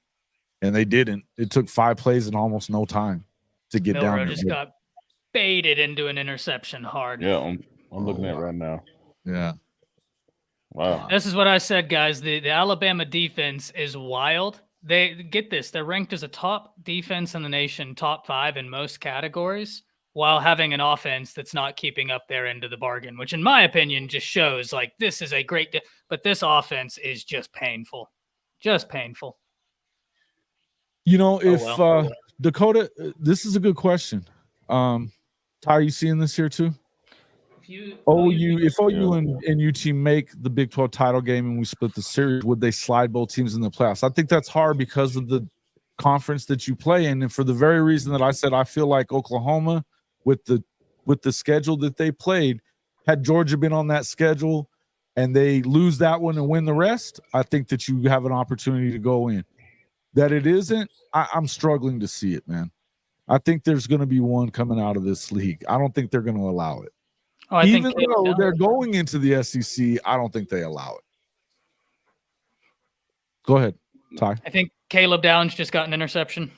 and they didn't. It took 5 plays in almost no time to get down Milrow there. just got baited into an interception hard. Yeah, I'm looking at it right now. Yeah. Wow. This is what I said, guys. The Alabama defense is wild. They get this. They're ranked as a top defense in the nation, top 5 in most categories, while having an offense that's not keeping up their end of the bargain, which in my opinion just shows like this is a great, but this offense is just painful. Just painful. You know, if Dakota, this is a good question. Ty, are you seeing this here too? If OU and UT make the Big 12 title game and we split the series, would they slide both teams in the playoffs? I think that's hard because of the conference that you play in, and for the very reason that I said, I feel like Oklahoma, with the schedule that they played, had Georgia been on that schedule and they lose that one and win the rest, I think that you have an opportunity to go in. That it isn't, I'm struggling to see it, man. I think there's going to be one coming out of this league. I don't think they're going to allow it. Even though they're going into the SEC, I don't think they allow it. Go ahead, Ty. I think Caleb Downs just got an interception.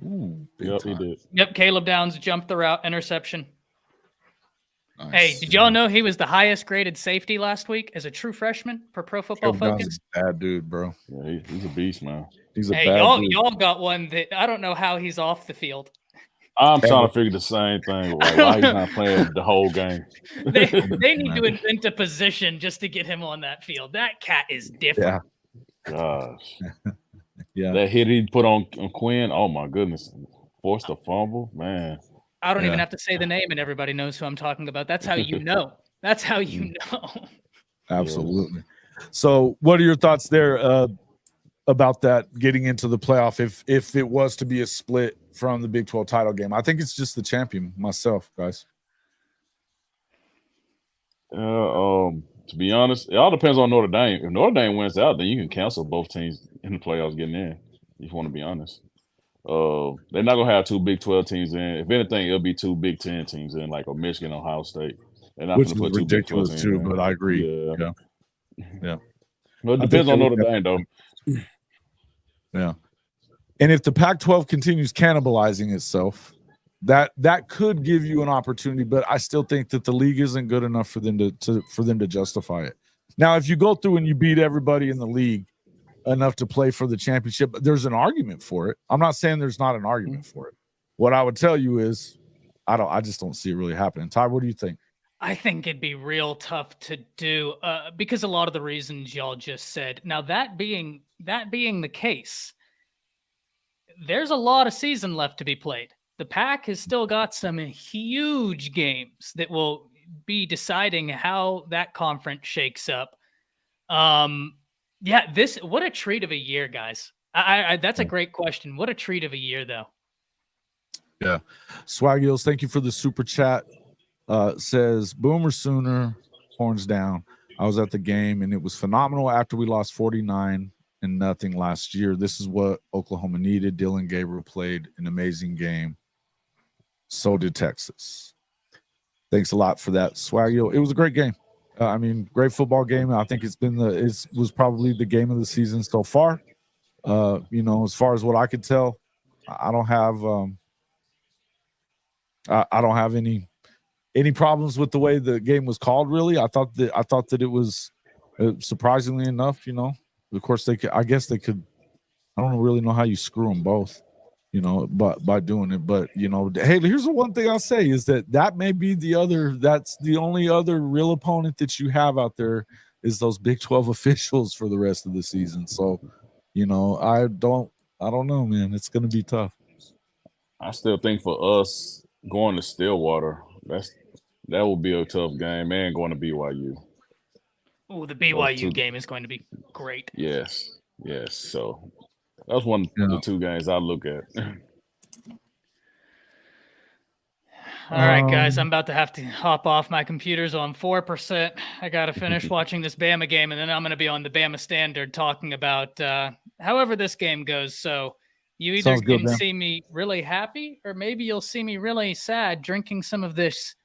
Ooh, yep, he did. Yep, Caleb Downs jumped the route, interception. Nice. Hey, did y'all know he was the highest graded safety last week as a true freshman per Pro Football Focus? Bad dude, bro. Yeah, he's a beast, man. He's a bad dude. Y'all got one that I don't know how he's off the field. I'm trying to figure the same thing. Like, why he's not playing the whole game? They need to invent a position just to get him on that field. That cat is different. Yeah. Gosh. Yeah. That hit he put on Quinn, oh my goodness. Forced a fumble, man. I don't even have to say the name and everybody knows who I'm talking about. That's how you know. That's how you know. Absolutely. So what are your thoughts there about that getting into the playoff if it was to be a split from the Big 12 title game? I think it's just the champion myself, guys. To be honest, it all depends on Notre Dame. If Notre Dame wins out, then you can cancel both teams in the playoffs getting in, if you want to be honest. They're not gonna have 2 Big 12 teams in. If anything, it'll be 2 Big 10 teams in, like a Michigan, Ohio State. They're not Which gonna is put 2 ridiculous Big 12 too, teams but I agree. Yeah. Well, it depends on Notre Dame, though. Yeah. And if the Pac-12 continues cannibalizing itself, that could give you an opportunity, but I still think that the league isn't good enough for them to justify it. Now, if you go through and you beat everybody in the league enough to play for the championship, there's an argument for it. I'm not saying there's not an argument for it. What I would tell you is I just don't see it really happening. Ty, what do you think? I think it'd be real tough to do because a lot of the reasons y'all just said. Now, that being the case, there's a lot of season left to be played. The Pac has still got some huge games that will be deciding how that conference shakes up. Yeah, what a treat of a year, guys. That's a great question. What a treat of a year, though. Yeah. Swag Heels, thank you for the super chat. Says Boomer Sooner, horns down. I was at the game and it was phenomenal after we lost 49-0 last year. This is what Oklahoma needed. Dylan Gabriel played an amazing game. So did Texas. Thanks a lot for that, Swag Heel. It was a great game. Great football game. I think it was probably the game of the season so far. As far as what I could tell, I don't have any problems with the way the game was called. Really, I thought that it was surprisingly enough. Of course I guess they could. I don't really know how you screw them both. But by doing it, but hey, here's the one thing I'll say is that may be that's the only other real opponent that you have out there is those Big 12 officials for the rest of the season. So, I don't know, man. It's going to be tough. I still think for us going to Stillwater, that will be a tough game, and going to BYU. Oh, the BYU game is going to be great. Yes. So that's one of the 2 games I look at. All right, guys, I'm about to have to hop off. My computer's on 4%. I got to finish watching this Bama game, and then I'm going to be on the Bama Standard talking about however this game goes. So you either can see me really happy or maybe you'll see me really sad drinking some of this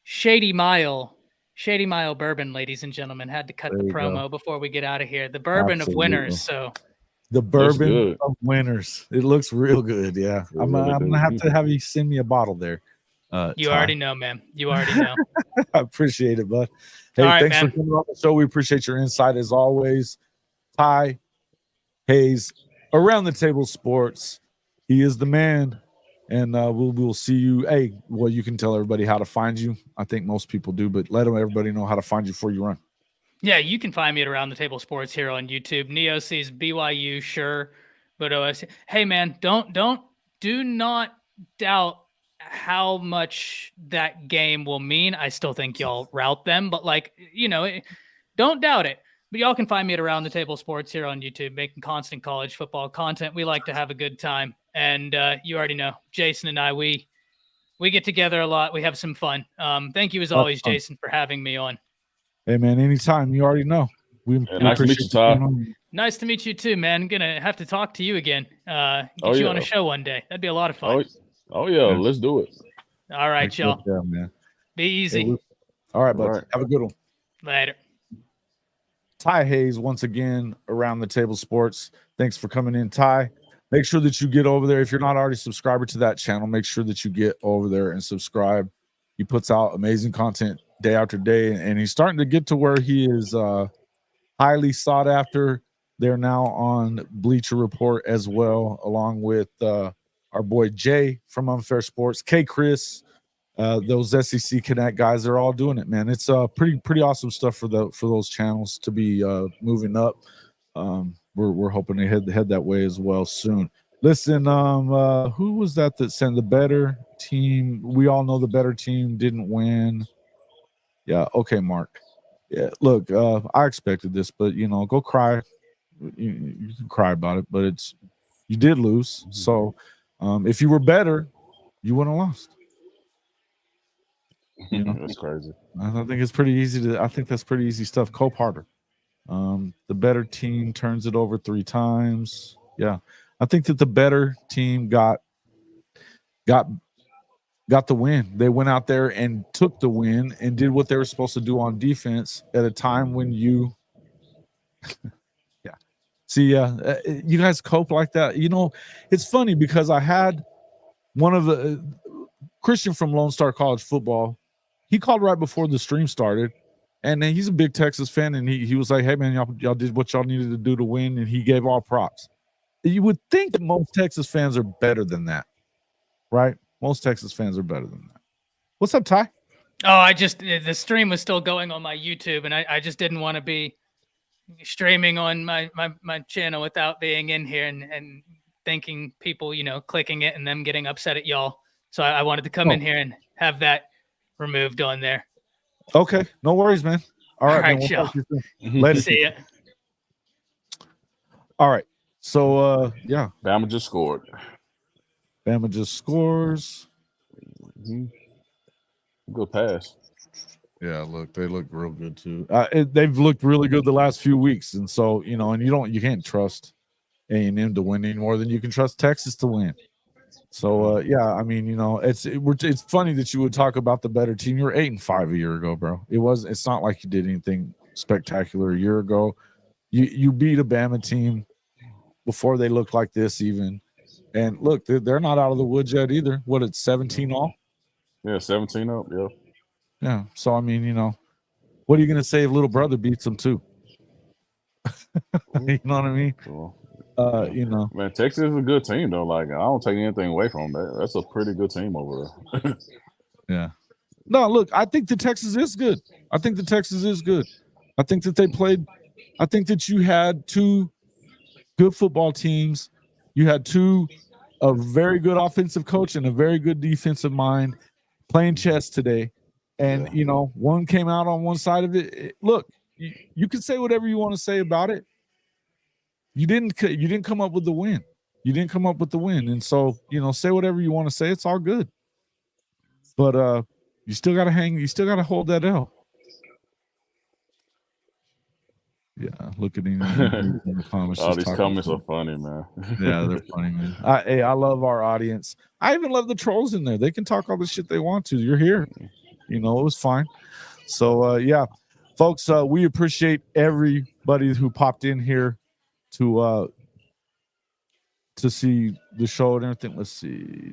Shady Mile Shady Mile Bourbon, ladies and gentlemen. Had to cut There the you go. promo before we get out of here. The bourbon Absolutely. of winners. So the bourbon good. of winners. It looks real good. Yeah. It I'm really going to have you send me a bottle there. you Ty. already know, man. You already know. I appreciate it, bud. Hey, All right, thanks man. for coming on the show. We appreciate your insight as always. Ty Hayes, Around the Table Sports. He is the man. And we'll see you. Hey, well, you can tell everybody how to find you. I think most people do, but let everybody know how to find you before you run. Yeah, you can find me at Around the Table Sports here on YouTube. Neo sees BYU, sure, but OSU. Hey, man, do not doubt how much that game will mean. I still think y'all rout them, but don't doubt it. But y'all can find me at Around the Table Sports here on YouTube, making constant college football content. We like to have a good time, and you already know, Jason and I, we get together a lot. We have some fun. Thank you as always, Jason, for having me on. Hey, man, anytime. You already know. Nice to meet you, Ty. Nice to meet you too, man. I'm gonna have to talk to you again. Get you on a show one day. That'd be a lot of fun. Yeah, let's do it. All right, y'all. Yeah, man. Be easy. Hey, all right, bud. All right. Have a good one. Later. Ty Hayes, once again, Around the Table Sports. Thanks for coming in, Ty. Make sure that you get over there. If you're not already a subscriber to that channel, make sure that you get over there and subscribe. He puts out amazing content day after day, and he's starting to get to where he is highly sought after. They're now on Bleacher Report as well, along with our boy Jay from Unfair Sports, K. Chris, those SEC Connect guys. They're all doing it, man. It's pretty awesome stuff for those channels to be moving up. We're hoping to head that way as well soon. Listen, who was that sent the better team? We all know the better team didn't win. Yeah, okay, Mark. Yeah, look, I expected this, but go cry. You can cry about it, but you did lose. So if you were better, you wouldn't have lost. That's crazy. I think it's pretty easy I think that's pretty easy stuff. Cope harder. The better team turns it over 3 times. Yeah. I think that the better team got the win. They went out there and took the win and did what they were supposed to do on defense at a time when you see, you guys cope like that. It's funny because I had one of the Christian from Lone Star College Football. He called right before the stream started, and then he's a big Texas fan, and he was like, "Hey man, y'all did what y'all needed to do to win," and he gave all props. You would think that most Texas fans are better than that, right? Most Texas fans are better than that. What's up, Ty? Oh, the stream was still going on my YouTube, and I just didn't want to be streaming on my channel without being in here and thinking people, clicking it and them getting upset at y'all. So I wanted to come in here and have that removed on there. Okay, no worries, man. All right, man, y'all. Later. See ya. All right. So yeah. Bama just scored. Bama just scores. Good pass. Yeah, look, they look real good too. They've looked really good the last few weeks, and so and you can't trust A&M to win any more than you can trust Texas to win. So yeah, I mean, it's funny that you would talk about the better team. You were 8-5 a year ago, bro. It's not like you did anything spectacular a year ago. You beat a Bama team before they looked like this even, and look, they're not out of the woods yet either. What, it's 17 all? Yeah, 17 up. Yeah. Yeah. So I mean, what are you gonna say if little brother beats them too? You know what I mean? Cool. Man, Texas is a good team though. Like, I don't take anything away from that. That's a pretty good team over there. Yeah. No, look, I think the Texas is good. I think that they played. I think that you had 2 good football teams. You had a very good offensive coach and a very good defensive mind playing chess today. And, one came out on one side of it. Look, you can say whatever you want to say about it. You didn't come up with the win. You didn't come up with the win. And so, say whatever you want to say. It's all good. But you still got to you still got to hold that L. Yeah, look at him in the comments. All these comments are funny, man. Yeah, they're funny, man. I love our audience. I even love the trolls in there. They can talk all the shit they want to. You're here. It was fine. So yeah, folks, we appreciate everybody who popped in here to see the show and everything. Let's see.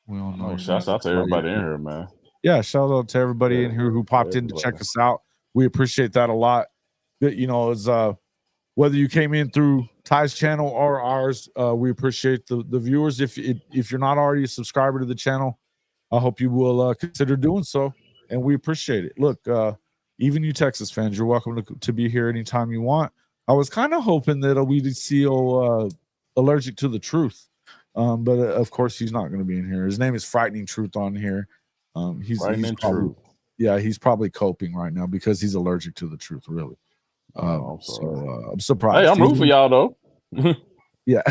We all know. Shouts out to everybody in here, man. Yeah, shout out to everybody in here who popped in to check us out. We appreciate that a lot. You know, as whether you came in through Ty's channel or ours, we appreciate the viewers. If you're not already a subscriber to the channel, I hope you will consider doing so, and we appreciate it. Look, even you Texas fans, you're welcome to be here anytime you want. I was kind of hoping that we'd see Allergic to the Truth, but of course he's not going to be in here. His name is Frightening Truth on here. He's probably, he's probably coping right now because he's allergic to the truth, really. I'm surprised. Hey, I'm rooting for y'all though. Yeah.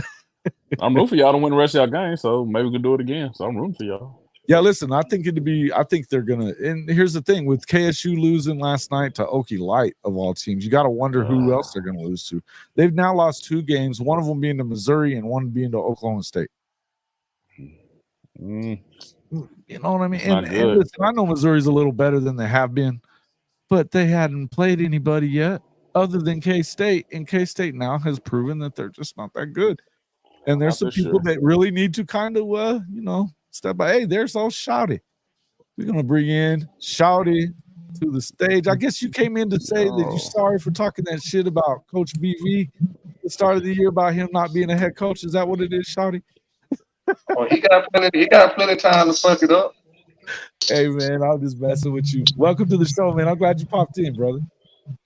I'm rooting for y'all to win the rest of y'all game, so maybe we can do it again. So I'm rooting for y'all. Yeah, listen, I think they're gonna, and here's the thing with KSU losing last night to Okie Light of all teams, you gotta wonder who else they're gonna lose to. They've now lost 2 games, one of them being to Missouri and one being to Oklahoma State. You know what I mean? And listen, I know Missouri's a little better than they have been, but they hadn't played anybody yet other than K-State, and K-State now has proven that they're just not that good. And there's some people that really need to kind of, step by. Hey, there's all Shawty. We're going to bring in Shawty to the stage. I guess you came in to say that you're sorry for talking that shit about Coach BV at the start of the year about him not being a head coach. Is that what it is, Shawty? Oh, he got plenty of time to fuck it up. Hey man, I'm just messing with you. Welcome to the show, man. I'm glad you popped in, brother.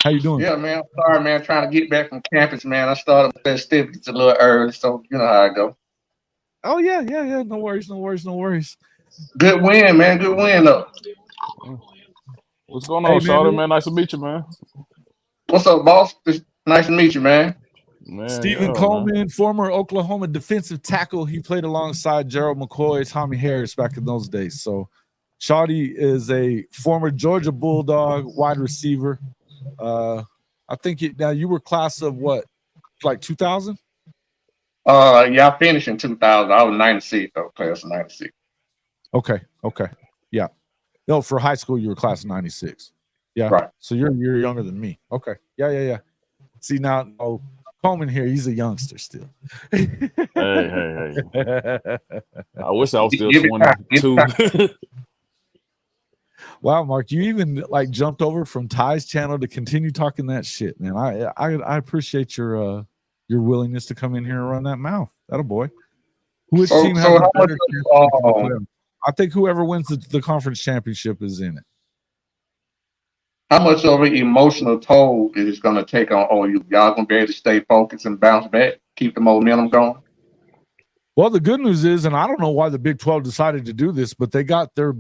How you doing? Yeah, man. I'm sorry, man. Trying to get back from campus, man. I started festivities a little early, so you know how I go. Oh yeah. No worries. Good win, man. Good win, though. What's going on, Shawty, man? Nice to meet you, man. What's up, boss? It's nice to meet you, man. Steven Coleman, former Oklahoma defensive tackle. He played alongside Gerald McCoy, Tommy Harris back in those days. So Shawty is a former Georgia Bulldog wide receiver. I think you were class of what, like 2000? Yeah, I finished in 2000. I was 96, though, class of 96. Okay. Yeah. No, for high school, you were class of 96. Yeah. Right. So you're younger than me. Okay. Yeah. See, now, Coleman here, he's a youngster still. Hey. I wish I was still 22. Wow, Mark, you even jumped over from Ty's channel to continue talking that shit, man. I appreciate your willingness to come in here and run that mouth. That a boy. Which team has a better chance? I think whoever wins the conference championship is in it. How much of an emotional toll is it going to take on OU? Y'all going to be able to stay focused and bounce back, keep the momentum going? Well, the good news is, and I don't know why the Big 12 decided to do this, but they got their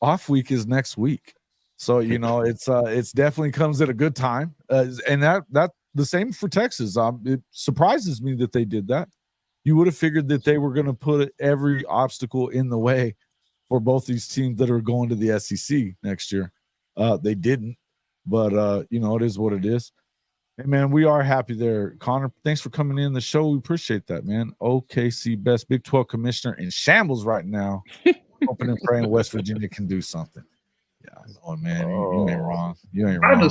off week is next week. So, it's definitely comes at a good time. And that the same for Texas. It surprises me that they did that. You would have figured that they were going to put every obstacle in the way for both these teams that are going to the SEC next year. They didn't, but it is what it is. Hey man, we are happy there. Connor, thanks for coming in the show. We appreciate that, man. OKC best Big 12 commissioner in shambles right now. Hoping and praying West Virginia can do something. Yeah, I know, man. You ain't wrong. You ain't wrong.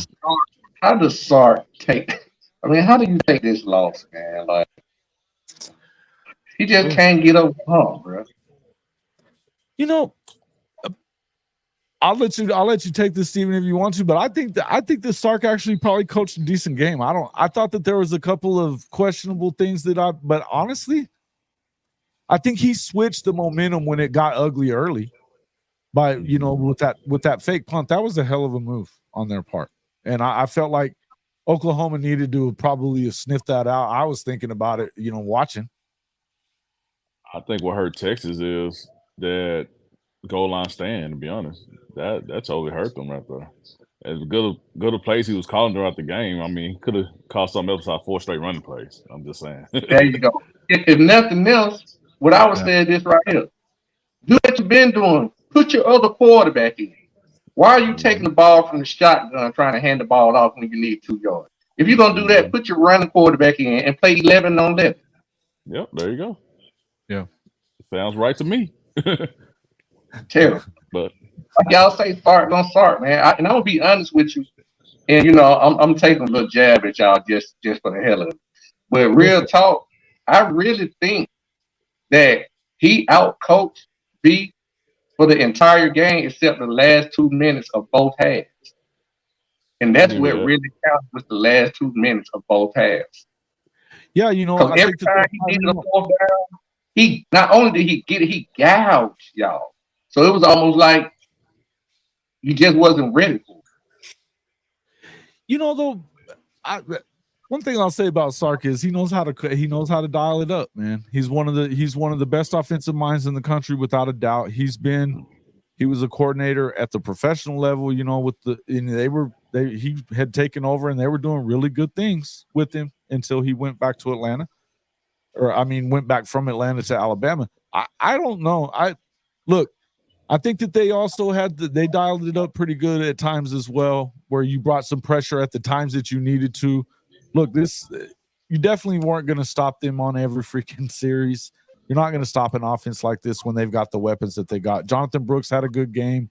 How does Sark take? I mean, how do you take this loss, man? Like, he just can't get over the hump, bro. I'll let you take this, Steven, if you want to, but I think that Sark actually probably coached a decent game. I thought that there was a couple of questionable things but honestly, I think he switched the momentum when it got ugly early by, with that fake punt. That was a hell of a move on their part. And I felt like Oklahoma needed to probably sniff that out. I was thinking about it, watching. I think what hurt Texas is that goal line stand, to be honest. That totally hurt them right there. As good a plays he was calling throughout the game, I mean, could have called something else out 4 straight running plays. I'm just saying. There you go. If nothing else, what I would say is this right here. Do what you've been doing. Put your other quarterback in. Why are you taking the ball from the shotgun trying to hand the ball off when you need 2 yards? If you're going to do that, put your running quarterback in and play 11 on 11. Yep, there you go. Yeah. Sounds right to me. Terrible. But Like y'all say, Sark don't Sark, man. And I'm gonna be honest with you. And you know, I'm taking a little jab at y'all just for the hell of it. But real talk, I really think that he outcoached B for the entire game except the last 2 minutes of both halves. And that's what really counts was the last 2 minutes of both halves. Yeah, you know, Because every time he needed a fourth down, he not only did he get it, he gouged y'all. So it was almost like he just wasn't ready for it. You know, though, one thing I'll say about Sark is he knows how to dial it up, man. He's one of the best offensive minds in the country without a doubt. He was a coordinator at the professional level, you know, he had taken over and they were doing really good things with him until he went back to Atlanta. Went back from Atlanta to Alabama. I don't know. I think that they also they dialed it up pretty good at times as well, where you brought some pressure at the times that you needed to. Look, you definitely weren't going to stop them on every freaking series. You're not going to stop an offense like this when they've got the weapons that they got. Jonathan Brooks had a good game,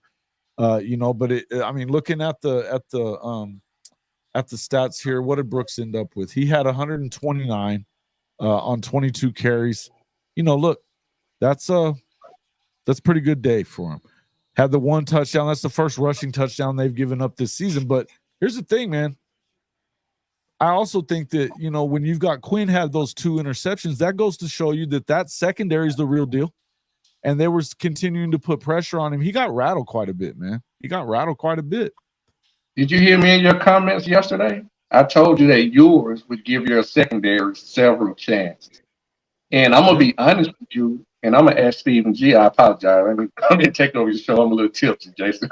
but looking at the stats here, what did Brooks end up with? He had 129 on 22 carries. You know, look, that's a pretty good day for him. Had the one touchdown. That's the first rushing touchdown they've given up this season. But here's the thing, man. I also think that, you know, when you've got Quinn had those 2 interceptions, that goes to show you that secondary is the real deal. And they were continuing to put pressure on him. He got rattled quite a bit, man. Did you hear me in your comments yesterday? I told you that yours would give your secondary several chances. And I'm going to be honest with you, and I'm going to ask Steven G. I apologize. Let me take over your show. I'm a little tipsy, Jason.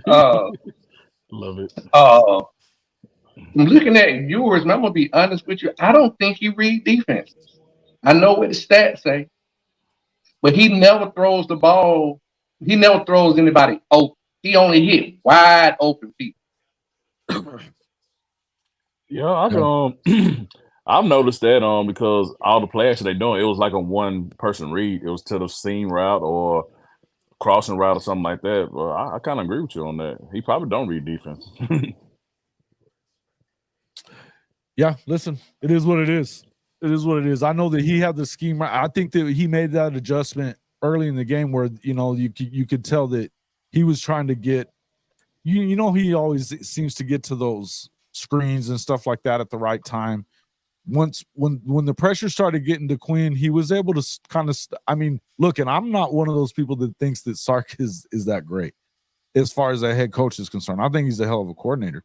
Love it. I'm looking at yours, and I'm going to be honest with you. I don't think he reads defense. I know what the stats say, but he never throws the ball. He never throws anybody open. He only hit wide open people. Yeah, I've noticed that because all the plays they're doing, it was like a one person read. It was to the seam route or crossing route or something like that. But I kind of agree with you on that. He probably don't read defense. Yeah, listen, it is what it is. I know that he had the scheme. I think that he made that adjustment early in the game where, you know, you could tell that he was trying to get, you know, he always seems to get to those screens and stuff like that at the right time. When the pressure started getting to Quinn, he was able to kind of, look, and I'm not one of those people that thinks that Sark is that great as far as a head coach is concerned. I think he's a hell of a coordinator.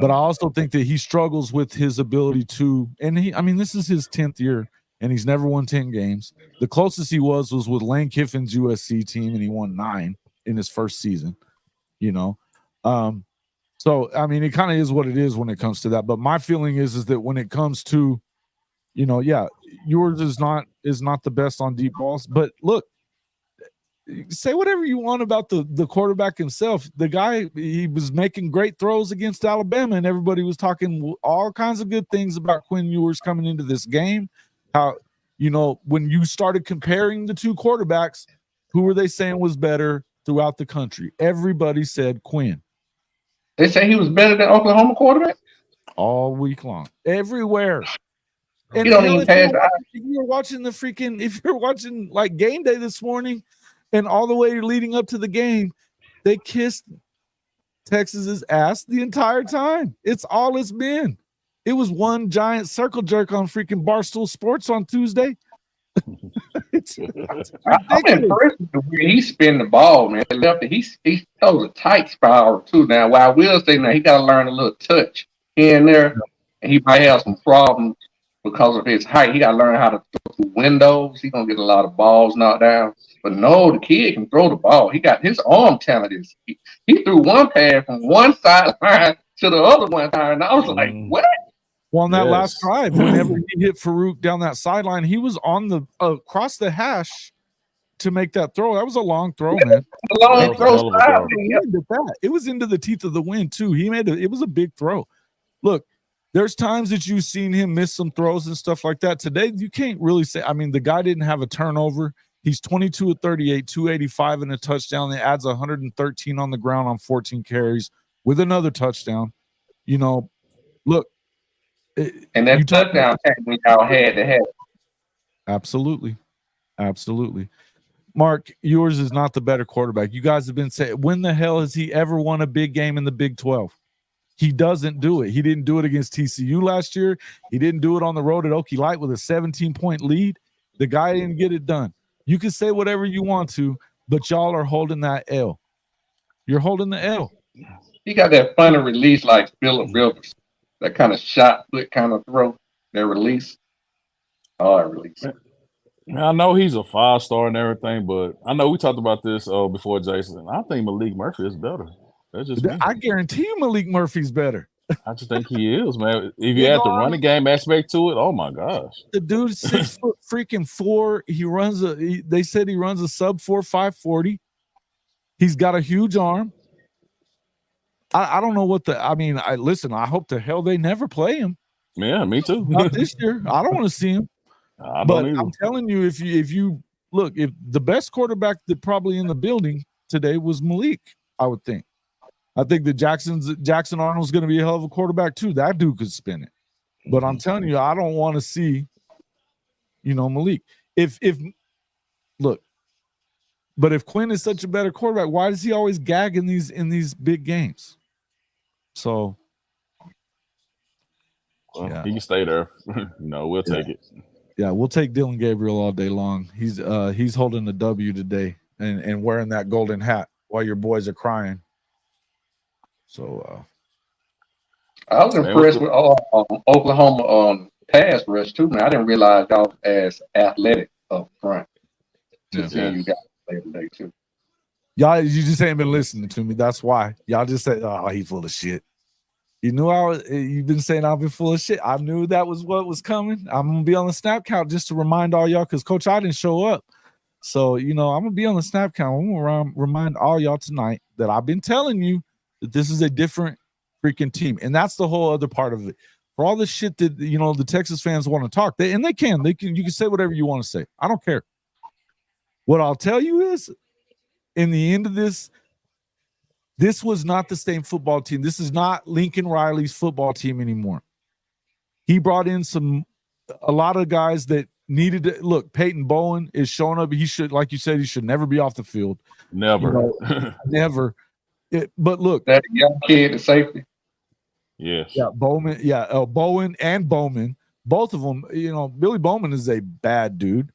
But I also think that he struggles with his ability to, and this is his 10th year, and he's never won 10 games. The closest he was with Lane Kiffin's USC team, and he won 9 in his first season, you know. So, it kind of is what it is when it comes to that. But my feeling is that when it comes to, you know, yeah, yours is not the best on deep balls. But look, say whatever you want about the quarterback himself. The guy, he was making great throws against Alabama, and everybody was talking all kinds of good things about Quinn Ewers coming into this game. How, you know, when you started comparing the 2 quarterbacks, who were they saying was better throughout the country? Everybody said Quinn. They say he was better than Oklahoma quarterback? All week long. Everywhere. And you don't even pass. If you're watching like game day this morning, and all the way leading up to the game, they kissed Texas's ass the entire time. It's all it's been. It was one giant circle jerk on freaking Barstool Sports on Tuesday. I'm impressed with the way he spin the ball, man. He throws a tight spiral too. Now, while I will say now he got to learn a little touch here and there, and he might have some problems because of his height. He got to learn how to throw through windows. He's gonna get a lot of balls knocked down. But no, the kid can throw the ball. He got his arm talent. He threw one pass from one sideline to the other one time, and I was like, what? Well, on that last drive, whenever he hit Farouk down that sideline, he was on the across the hash to make that throw. That was a long throw, man. A long throw. It was into the teeth of the wind too. It was a big throw. Look, there's times that you've seen him miss some throws and stuff like that. Today, you can't really say. The guy didn't have a turnover. He's 22 of 38, 285 and a touchdown. He adds 113 on the ground on 14 carries with another touchdown. You know, look. And that touchdown we all had to have. Absolutely. Absolutely. Mark, yours is not the better quarterback. You guys have been saying, when the hell has he ever won a big game in the Big 12? He doesn't do it. He didn't do it against TCU last year. He didn't do it on the road at Okie Light with a 17-point lead. The guy didn't get it done. You can say whatever you want to, but y'all are holding that L. You're holding the L. He got that funny release like Phillip Rivers. That kind of shot put kind of throw. That release. Oh, that release. I know he's a 5-star and everything, but I know we talked about this before, Jason. I think Malik Murphy is better. That's just me. I guarantee you Malik Murphy's better. I just think he is, man. If you add the running game aspect to it, oh my gosh. The dude's 6 foot freaking 4. He runs they said he runs a sub 4.5 40. He's got a huge arm. I don't know what listen, I hope to hell they never play him. Yeah, me too. Not this year. I don't want to see him. But I'm telling you, if you look, if the best quarterback that probably in the building today was Malik, I would think. I think that Jackson Arnold's going to be a hell of a quarterback too. That dude could spin it. But I'm telling you, I don't want to see, Malik. If Quinn is such a better quarterback, why does he always gag in these big games? So he can stay there. We'll take it. Yeah, we'll take Dylan Gabriel all day long. He's holding the W today and wearing that golden hat while your boys are crying. So I was impressed with Oklahoma pass rush too, man. I didn't realize y'all as athletic up front. You got play today too. Y'all, you just ain't been listening to me. That's why y'all just said, "Oh, he full of shit." You knew you've been saying I've been full of shit. I knew that was what was coming. I'm gonna be on the snap count just to remind all y'all, because Coach I didn't show up. So I'm gonna be on the snap count. I'm gonna remind all y'all tonight that I've been telling you that this is a different freaking team, and that's the whole other part of it. For all the shit that the Texas fans want to talk, they can. You can say whatever you want to say. I don't care. What I'll tell you is, in the end of this was not the same football team. This is not Lincoln Riley's football team anymore. He brought in a lot of guys that needed to look. Peyton Bowen is showing up. He should, like you said, he should never be off the field. Never. Never. But look, that young kid at safety. Yes. Yeah, Bowman. Yeah, Bowen and Bowman. Both of them. Billy Bowman is a bad dude.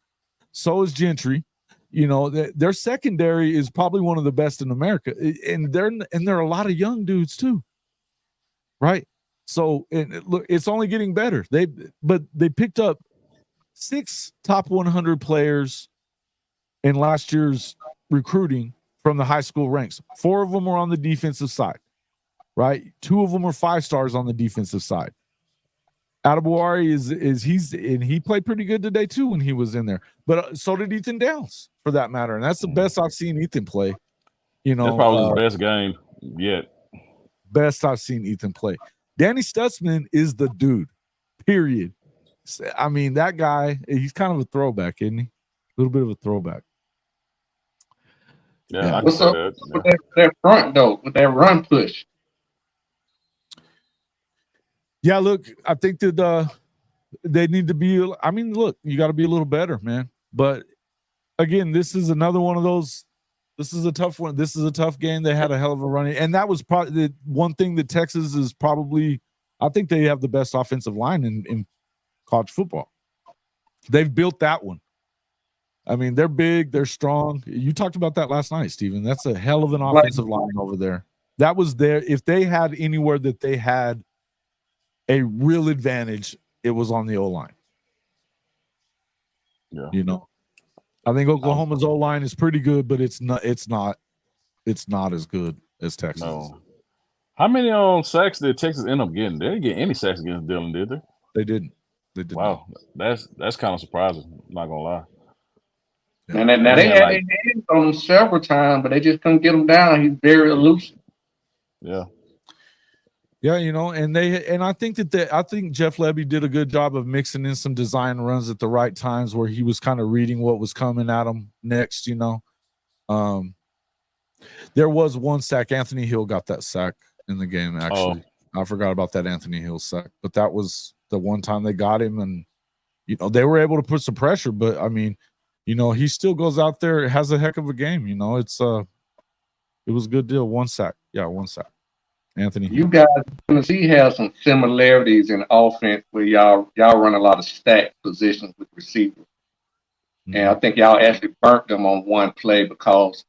So is Gentry. Their secondary is probably one of the best in America, and there are a lot of young dudes too, right? So look, it's only getting better. They picked up 6 top 100 players in last year's recruiting from the high school ranks. 4 of them were on the defensive side, right? 2 of them are 5-stars on the defensive side. Adebawari he played pretty good today too when he was in there, but so did Ethan Downs for that matter, and that's the best I've seen Ethan play. That's probably his best game yet. Best I've seen Ethan play. Danny Stutzman is the dude. Period. I mean, that guy, he's kind of a throwback, isn't he? A little bit of a throwback. Yeah. What's up with that front though? With that run push. Yeah, look, I think that they need to be. I mean, look, you got to be a little better, man. But again, this is another one of those. This is a tough one. This is a tough game. They had a hell of a running, and that was probably the one thing that Texas is probably. I think they have the best offensive line in college football. They've built that one. I mean, they're big, they're strong. You talked about that last night, Steven. That's a hell of an offensive line over there. That was there. If they had anywhere that they had a real advantage, it was on the O-line. Yeah. I think Oklahoma's O-line is pretty good, but it's not as good as Texas. No. How many sacks did Texas end up getting? They didn't get any sacks against Dillon, did they? They didn't. They did. Wow. That's kind of surprising. I'm not gonna lie. Yeah. And now they had their hands on him several times, but they just couldn't get him down. He's very elusive. Yeah. Yeah, and I think I think Jeff Lebby did a good job of mixing in some design runs at the right times where he was kind of reading what was coming at him next. There was one sack. Anthony Hill got that sack in the game. Actually, I forgot about that Anthony Hill sack, but that was the one time they got him, and they were able to put some pressure. But I mean, he still goes out there, has a heck of a game. It was a good deal. One sack, one sack. Anthony, you guys in Tennessee have some similarities in offense where y'all run a lot of stack positions with receivers, and I think y'all actually burnt them on one play because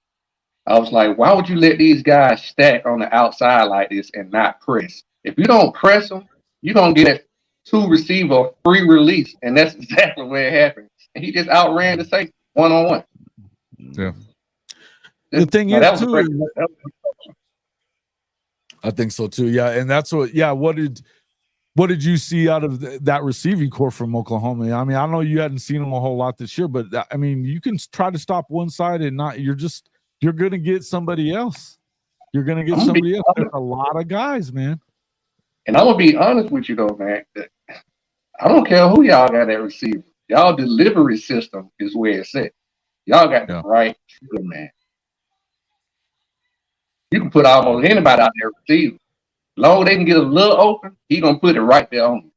I was like, why would you let these guys stack on the outside like this and not press? If you don't press them, you're gonna get 2 receiver free release, and that's exactly where it happened. And he just outran the safety 1-on-1. Yeah. The thing is, too, I think so too. Yeah, and that's what. Yeah, what did you see out of that receiving core from Oklahoma? I mean, I know you hadn't seen them a whole lot this year, but I mean, you can try to stop one side and not. You're going to get somebody else. You're going to get somebody else. There's a lot of guys, man. And I'm gonna be honest with you though, man. I don't care who y'all got at receiver. Y'all delivery system is where it's at. Y'all got the right shooter, man. You can put almost anybody out there receiver. As long as they can get a little open, he gonna put it right there on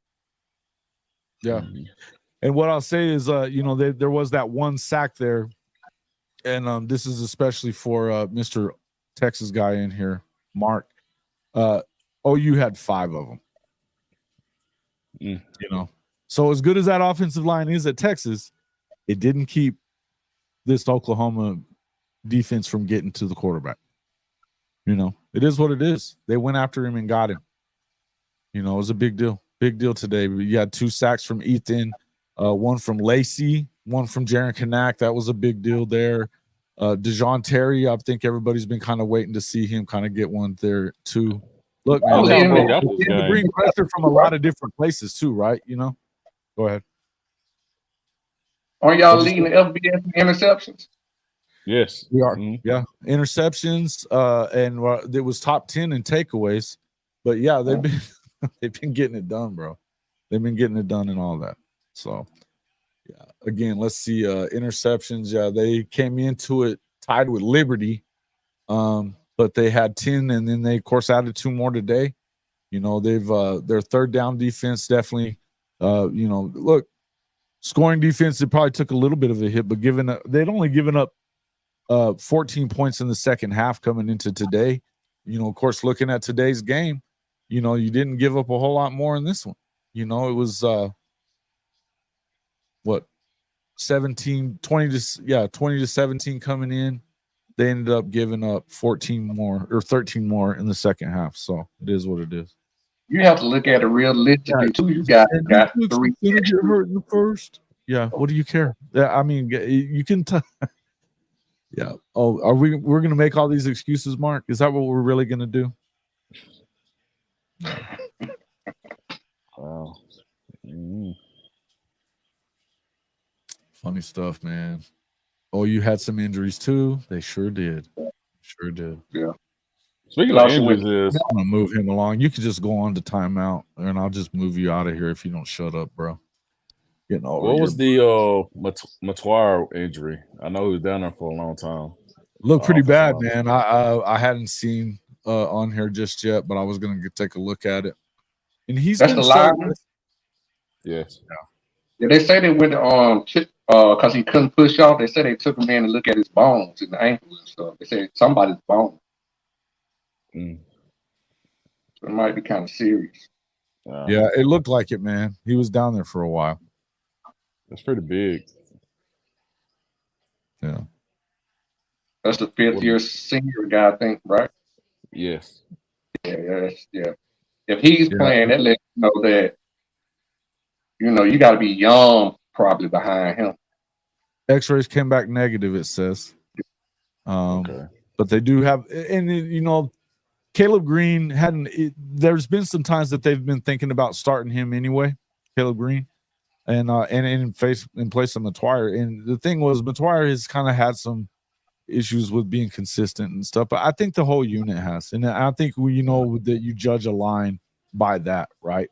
you. Yeah. And what I'll say is, there was that one sack there, and this is especially for Mr. Texas guy in here, Mark. OU had 5 of them. So as good as that offensive line is at Texas, it didn't keep this Oklahoma defense from getting to the quarterback. It is what it is. They went after him and got him. It was a big deal. Big deal today. You had 2 sacks from Ethan, one from Lacey, one from Jaron Kanak. That was a big deal there. DeJoun Terry, I think everybody's been kind of waiting to see him kind of get one there too. Look, man, they bring pressure from a lot of different places too, right? Go ahead. Are y'all leading the FBS interceptions? Yes, we are. Yeah, interceptions, and it was top 10 in takeaways. But yeah, they've been getting it done, bro. They've been getting it done and all that. So yeah, again, let's see interceptions. Yeah, they came into it tied with Liberty, but they had 10, and then they of course added 2 more today. They've their third down defense definitely. Look, scoring defense, it probably took a little bit of a hit, but they'd only given up 14 points in the second half coming into today. Of course, looking at today's game, you didn't give up a whole lot more in this one. It was 20 to 17 coming in. They ended up giving up 14 more or 13 more in the second half. So it is what it is. You have to look at it realistically too. You got 3 get hurt in the first. Yeah, what do you care? Yeah, I mean, you can yeah. Oh, we're gonna make all these excuses, Mark? Is that what we're really gonna do? Wow. Funny stuff, man. Oh, you had some injuries too? They sure did. Sure did. Yeah. Speaking of injuries, I'm gonna move him along. You can just go on to timeout, and I'll just move you out of here if you don't shut up, bro. What was the Matoir injury? I know he was down there for a long time. Looked pretty bad, man. I hadn't seen on here just yet, but I was gonna take a look at it. And that's the lineman. Yes. Yeah, they say they went because he couldn't push off. They said they took him in and look at his bones and the ankles and stuff. They said somebody's bone. So it might be kind of serious. Yeah, it looked like it, man. He was down there for a while. That's pretty big. Yeah. That's the 5th-year senior guy, I think, right? Yes. Yeah. If he's playing, that lets you know that, you got to be young probably behind him. X-rays came back negative, it says. Okay. But they do have, and Caleb Green there's been some times that they've been thinking about starting him anyway, Caleb Green, and in place of Matoir. And the thing was, Matoir has kind of had some issues with being consistent and stuff. But I think the whole unit has, and I think that you judge a line by that, right?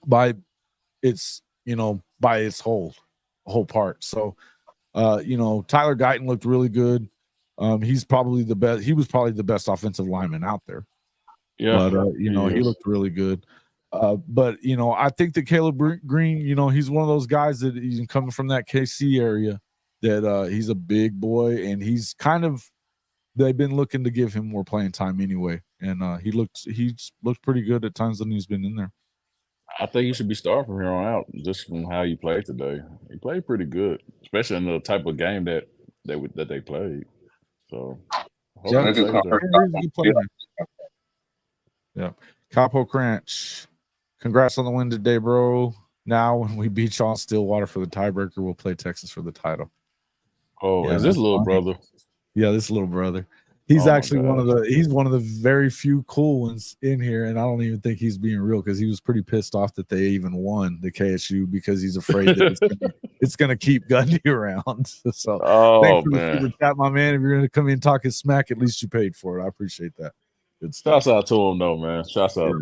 By its by its whole part. So Tyler Guyton looked really good. He's probably the best. He was probably the best offensive lineman out there. Yeah, but he looked really good. But I think that Caleb Green, he's one of those guys that he's coming from that KC area, that he's a big boy, and they've been looking to give him more playing time anyway. And he's looked pretty good at times when he's been in there. I think he should be starting from here on out, just from how he played today. He played pretty good, especially in the type of game that they played. So, yeah. Capo Cranch, congrats on the win today, bro. Now, when we beat y'all in Stillwater for the tiebreaker, we'll play Texas for the title. Oh, yeah, is this little brother? Yeah, this little brother. He's actually one of the very few cool ones in here, and I don't even think he's being real, because he was pretty pissed off that they even won the KSU, because he's afraid that it's going to keep Gundy around. So, thanks for the super chat, my man. If you're going to come in talking smack, at least you paid for it. I appreciate that. Good stuff. Shouts out to him, though, man. Shouts out.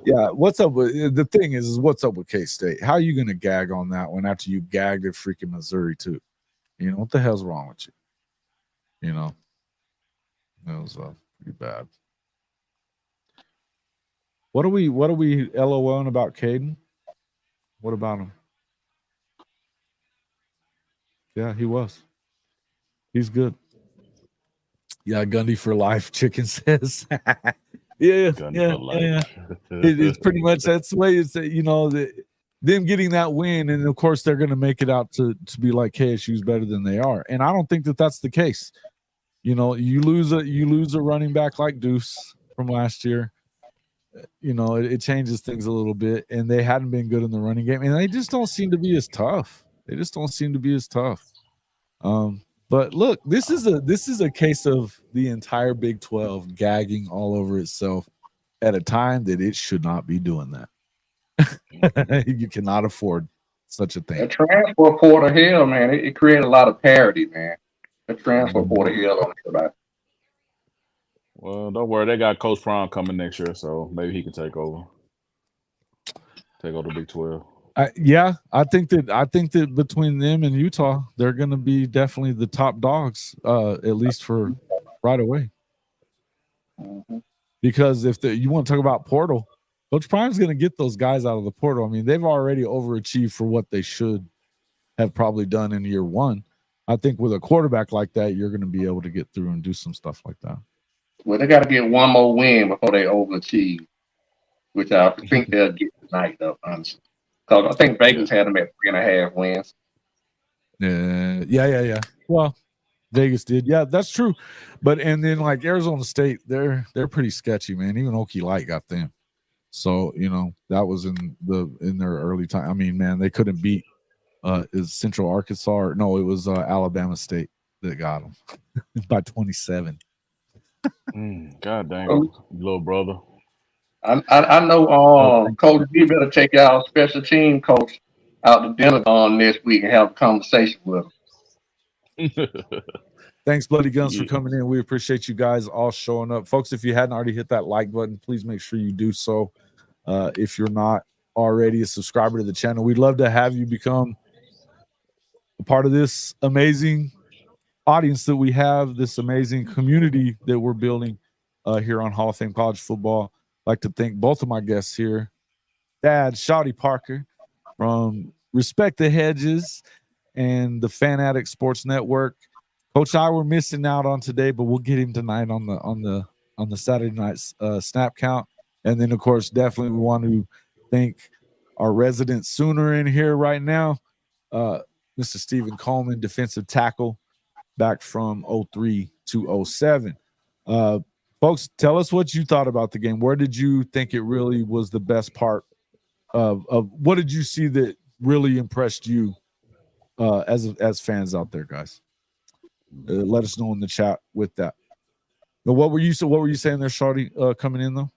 Yeah, what's up with the thing is what's up with K-State? How are you going to gag on that one after you gagged at freaking Missouri too? What the hell's wrong with you? It was pretty bad. What are we LOLing about Caden? What about him? Yeah, he was. He's good. Yeah, Gundy for life, Chicken says. yeah. It's pretty much that's the way it's them getting that win, and of course they're going to make it out to be like KSU's better than they are, and I don't think that that's the case. You lose a running back like Deuce from last year. It changes things a little bit, and they hadn't been good in the running game, and they just don't seem to be as tough. But look, this is a case of the entire Big 12 gagging all over itself at a time that it should not be doing that. You cannot afford such a thing. The transfer portal hell, man, it created a lot of parity, man. The transfer portal hell on everybody. Well, don't worry, they got Coach Prime coming next year, so maybe he can take over the Big 12. I think that between them and Utah, they're going to be definitely the top dogs, at least for right away. Mm-hmm. Because if you want to talk about portal, Coach Prime's going to get those guys out of the portal. I mean, they've already overachieved for what they should have probably done in year one. I think with a quarterback like that, you're going to be able to get through and do some stuff like that. Well, they got to get one more win before they overachieve, which I think they'll get tonight, though, honestly. Because I think Vegas had them at 3.5 wins. Yeah. Well, Vegas did. Yeah, that's true. And then like Arizona State, they're pretty sketchy, man. Even Okie Light got them. So, that was in their early time. I mean, man, they couldn't beat is Central Arkansas. No, it was Alabama State that got them by 27. God dang, little brother. I know Coach D better take y'all special team coach out to dinner on next week and have a conversation with him. Thanks, Bloody Guns, for coming in. We appreciate you guys all showing up. Folks, if you hadn't already hit that like button, please make sure you do so. If you're not already a subscriber to the channel, we'd love to have you become a part of this amazing audience that we have, this amazing community that we're building here on Hall of Fame College Football. I'd like to thank both of my guests here, Dad Shawty Parker from Respect the Hedges and the Fan Addict Sports Network. Coach I were missing out on today, but we'll get him tonight on the Saturday night snap count. And then, of course, definitely we want to thank our resident Sooner in here right now, Mr. Steven Coleman, defensive tackle, back from 03 to 07. Folks, tell us what you thought about the game. Where did you think it really was the best part of what did you see that really impressed you as fans out there, guys? Let us know in the chat with that. Now, what were you saying there, Shawty, coming in though?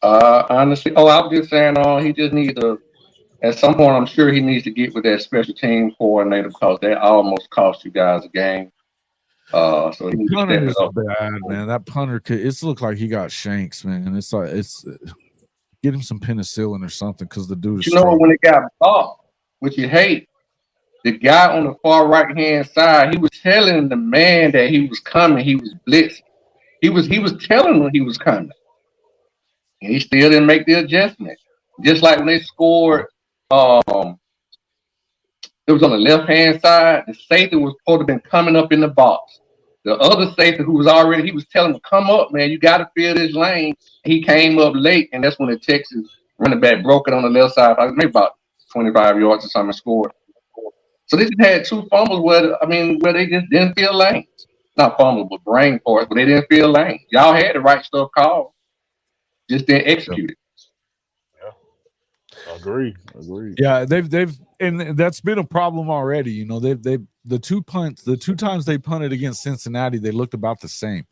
Honestly, I was just saying, he just needs to at some point, I'm sure he needs to get with that special team coordinator because that almost cost you guys a game. So he needs to step Punter it is up. bad, man. That punter it's looked like he got shanks, man. It's like get him some penicillin or something because the dude is You know struggling. when it got blocked, which you hate, the guy on the far right hand side, he was telling the man that he was coming. He was blitzing. He was telling him he was coming, and he still didn't make the adjustment. Just like when they scored, it was on the left hand side. The safety was supposed to have been coming up in the box. The other safety who was already, he was telling him, "Come up, man. You got to fill this lane." He came up late, and that's when the Texas running back broke it on the left side, maybe about 25 yards or something, and scored. So they just had two fumbles where they just didn't feel lanes. Not fumbles, but brain parts, but they didn't feel lanes. Y'all had the right stuff called, just didn't execute it. Yeah, agreed. Yeah, they've and that's been a problem already. You know, they've the two times they punted against Cincinnati, they looked about the same.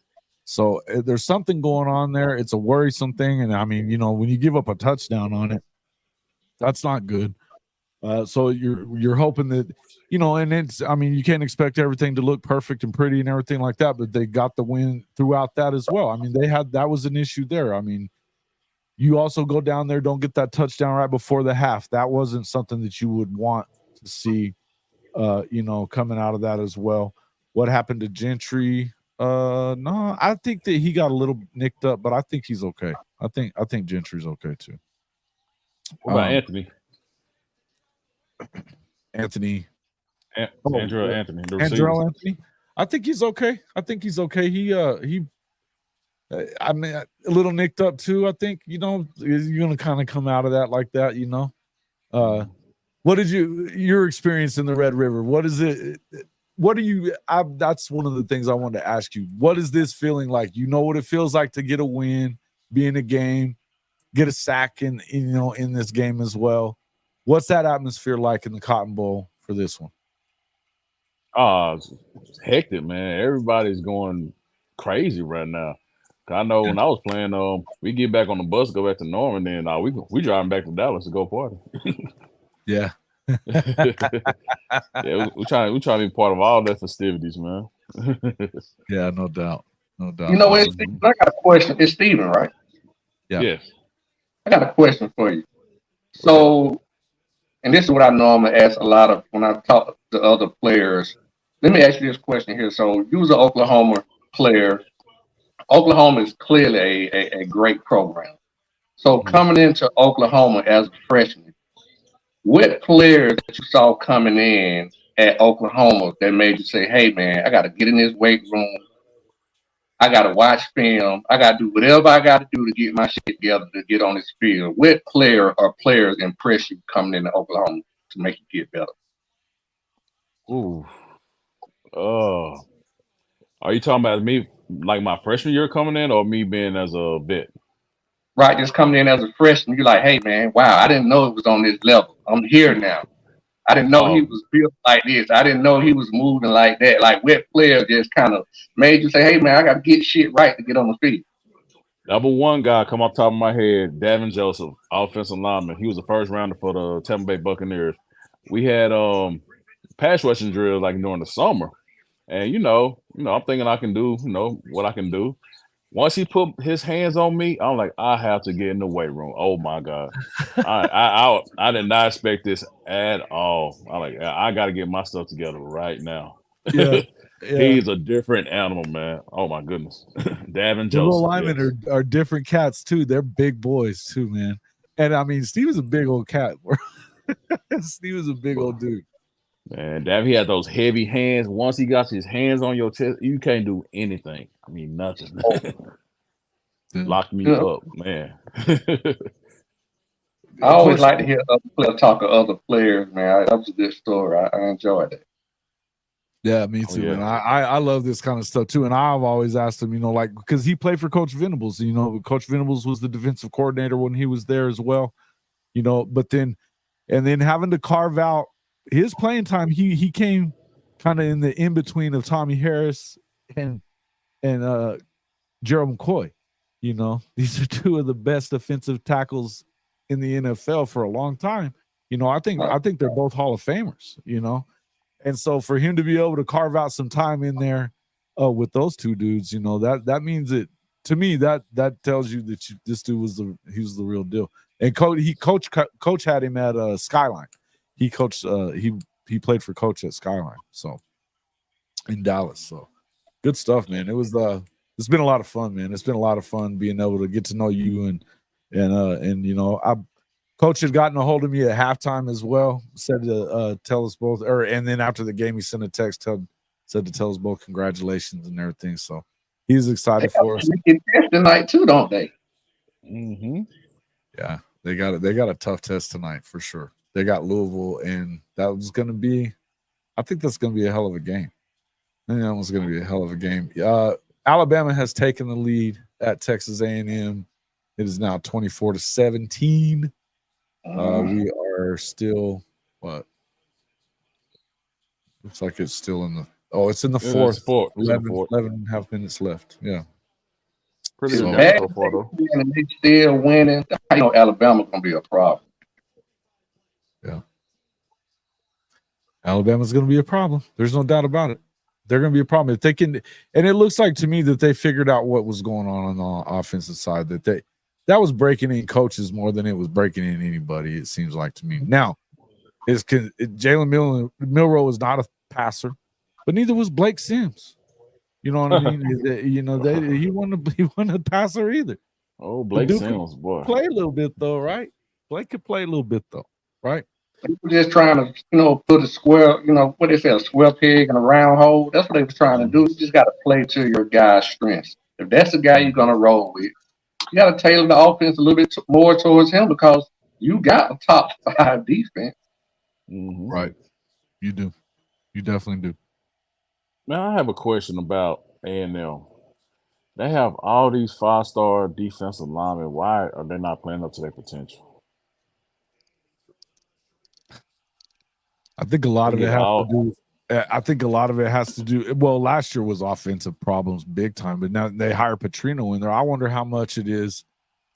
So there's something going on there. It's a worrisome thing, and I mean, you know, when you give up a touchdown on it, that's not good. So you're hoping that, you know, and it's, I mean, you can't expect everything to look perfect and pretty and everything like that, but they got the win throughout that as well. I mean, that was an issue there. I mean, you also go down there, don't get that touchdown right before the half. That wasn't something that you would want to see, you know, coming out of that as well. What happened to Gentry? No, I think that he got a little nicked up, but I think he's okay. I think Gentry's okay too. What about Anthony? Anthony. Andrew Anthony. I think he's okay. He I mean, a little nicked up too. I think, you know, you're gonna kind of come out of that like that, you know. What did your experience in the Red River? What is it? What do you? That's one of the things I wanted to ask you. What is this feeling like? You know what it feels like to get a win, be in a game, get a sack in this game as well. What's that atmosphere like in the Cotton Bowl for this one? It's hectic, man. Everybody's going crazy right now. I know when I was playing, we get back on the bus, go back to Norman, then we driving back to Dallas to go party. Yeah. Yeah, we trying to be part of all the festivities, man. Yeah, no doubt. You know, I got a question. It's Steven, right? Yeah. Yes. I got a question for you. So, and this is what I normally ask a lot of when I talk to other players. Let me ask you this question here. So, you was an Oklahoma player. Oklahoma is clearly a great program. So, coming into Oklahoma as a freshman, what players that you saw coming in at Oklahoma that made you say, "Hey, man, I got to get in this weight room. I got to watch film. I got to do whatever I got to do to get my shit together to get on this field"? What player or players impress you coming into Oklahoma to make you get better? Ooh. Are you talking about me, like my freshman year coming in, or me being as a vet? Right, just coming in as a freshman, you're like, "Hey, man, wow, I didn't know it was on this level. I'm here now. I didn't know he was built like this. I didn't know he was moving like that." Like, what player just kind of made you say, "Hey, man, I got to get shit right to get on the field"? Number one guy come off the top of my head, Davin Joseph, offensive lineman. He was the first rounder for the Tampa Bay Buccaneers. We had pass rushing drills like during the summer. And you know, I'm thinking I can do, what I can do. Once he put his hands on me, I'm like, I have to get in the weight room. Oh my God. I did not expect this at all. I'm like, I gotta get my stuff together right now. Yeah. He's a different animal, man. Oh my goodness. Davin Joseph. The little linemen are different cats too. They're big boys too, man. And I mean, Steve is a big old cat. Steve is a big old dude. Man, Davin, he had those heavy hands. Once he got his hands on your chest, you can't do anything. I mean, nothing. Lock me up, man. I always like to hear other players talk to other players, man. That was a good story. I enjoyed it. Yeah, me too. And I love this kind of stuff too. And I've always asked him, like, because he played for Coach Venables. Coach Venables was the defensive coordinator when he was there as well. But then having to carve out his playing time, he came kind of in the in between of Tommy Harris and Gerald McCoy. These are two of the best defensive tackles in the NFL for a long time. You know, I think they're both Hall of Famers, you know. And so for him to be able to carve out some time in there with those two dudes, you know, that means it to me, that tells you that this dude was the real deal. And coach had him at Skyline. He coached he played for Coach at Skyline, so in Dallas. So good stuff, man. It was it's been a lot of fun, man. It's been a lot of fun being able to get to know you and you know, Coach had gotten a hold of me at halftime as well. Said to tell us both, and then after the game, he sent a text, said to tell us both congratulations and everything. So he's excited for us. They test tonight too, don't they? Mm-hmm. Yeah, they got a tough test tonight for sure. They got Louisville, and that was going to be. I think that's going to be a hell of a game. I think that was going to be a hell of a game. Alabama has taken the lead at Texas A&M. It is now 24-17. We are still what? Looks like it's still in the it's in the fourth. 11 and a half minutes left. Yeah. Pretty So good bad so far, though. and they still winning. I know Alabama's gonna be a problem. Yeah. Alabama's gonna be a problem. There's no doubt about it. They're gonna be a problem. If they can, and it looks like to me that they figured out what was going on the offensive side, that was breaking in coaches more than it was breaking in anybody, it seems like to me. Now, Jalen Milroe is not a passer, but neither was Blake Sims. You know what I mean? You know, he wasn't a passer either. Oh, Blake Sims, boy. Play a little bit though, right? Blake could play a little bit though, right? People just trying to, you know, put a square, you know, what they say, a square peg in a round hole. That's what they were trying to do. You just got to play to your guy's strengths. If that's the guy you're gonna roll with, you got to tailor the offense a little bit more towards him because you got a top 5 defense. Mm-hmm. Right. You do. You definitely do. Now, I have a question about A&M. They have all these 5-star defensive linemen. Why are they not playing up to their potential? I think a lot of it has to do. I think a lot of it has to do. Well, last year was offensive problems big time, but now they hire Petrino in there. I wonder how much it is.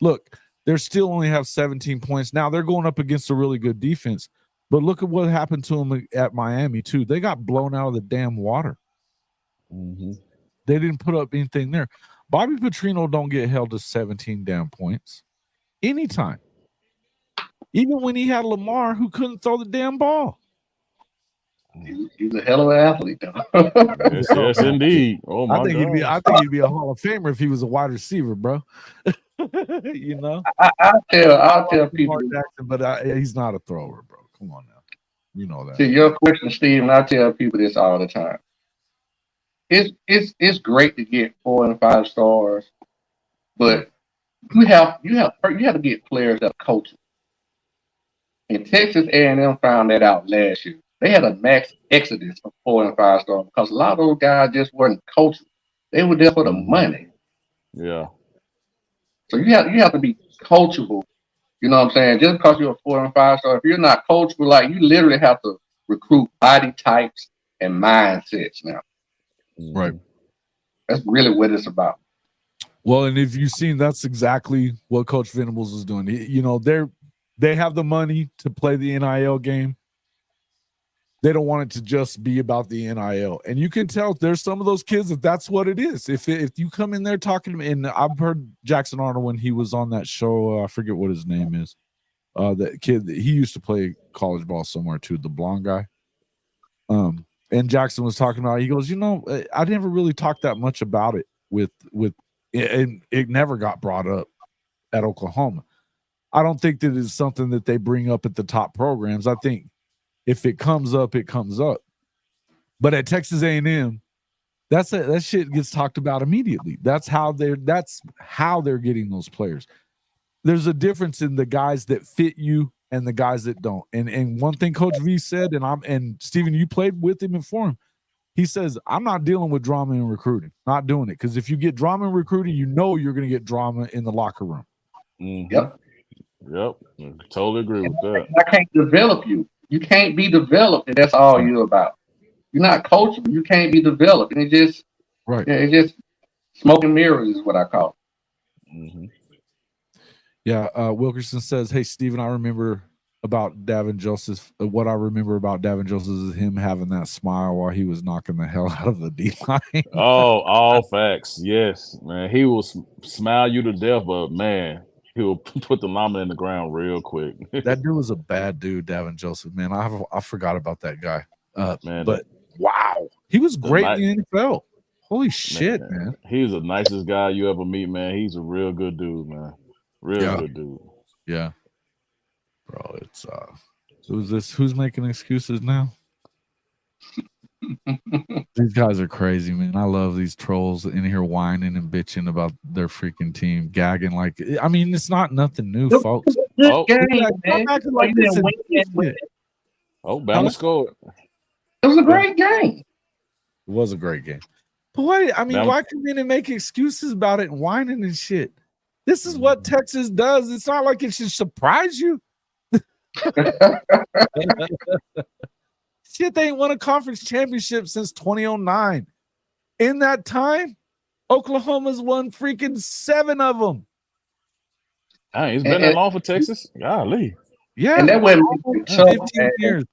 Look, they still only have 17 points. Now they're going up against a really good defense, but look at what happened to them at Miami too. They got blown out of the damn water. Mm-hmm. They didn't put up anything there. Bobby Petrino don't get held to 17 damn points anytime. Even when he had Lamar who couldn't throw the damn ball. He's a hell of an athlete, though. yes, indeed. Oh my I think God. he'd be a Hall of Famer if he was a wide receiver, bro. You know, I'll tell people, Jackson, but he's not a thrower, bro. Come on now, you know that. To your question, Steven, I tell people this all the time. It's great to get 4 and 5 stars, but you have to get players that are coachable. And Texas A&M found that out last year. They had a max exodus of 4 and 5 stars because a lot of those guys just weren't coachable. They were there for the money. Yeah. So you have to be coachable. You know what I'm saying? Just because you're a 4 and 5 star, if you're not coachable, like you literally have to recruit body types and mindsets now. Right. That's really what it's about. Well, and if you've seen, that's exactly what Coach Venables is doing. You know, they have the money to play the NIL game. They don't want it to just be about the NIL. And you can tell there's some of those kids that's what it is. If you come in there talking to me, and I've heard Jackson Arnold when he was on that show, I forget what his name is. That kid, he used to play college ball somewhere too, the blonde guy. And Jackson was talking about, he goes, you know, I never really talked that much about it with and it never got brought up at Oklahoma. I don't think that it's something that they bring up at the top programs. I think if it comes up, it comes up. But at Texas A&M, that shit gets talked about immediately. That's how they're getting those players. There's a difference in the guys that fit you and the guys that don't. And one thing Coach V said, and Steven, you played with him and for him. He says, I'm not dealing with drama in recruiting. Not doing it. Because if you get drama in recruiting, you know you're going to get drama in the locker room. Mm-hmm. Yep. Totally agree with that. I can't develop you. You can't be developed, and that's all you're about. You're not coachable. You can't be developed. And it's just smoke and mirrors is what I call it. Mm-hmm. Yeah, Wilkerson says, hey, Steven, I remember about Davin Joseph. What I remember about Davin Joseph is him having that smile while he was knocking the hell out of the D line. Oh, all facts. Yes, man. He will smile you to death, but man, he will put the lineman in the ground real quick. That dude was a bad dude, Davin Joseph. Man, I forgot about that guy. Man, but wow, he was great in the NFL. Holy shit, man. He's the nicest guy you ever meet, man. He's a real good dude, man. Real good dude. Yeah. Bro, it's who's making excuses now? These guys are crazy, man. I love these trolls in here whining and bitching about their freaking team, gagging like I mean, it's not nothing new, folks. Bama scored. It was a great game. It was a great game. But why come in and make excuses about it and whining and shit? This is what Texas does. It's not like it should surprise you. Shit, they ain't won a conference championship since 2009. In that time, Oklahoma's won freaking 7 of them. It's been that long for Texas. Golly. Yeah. And that went 15 years.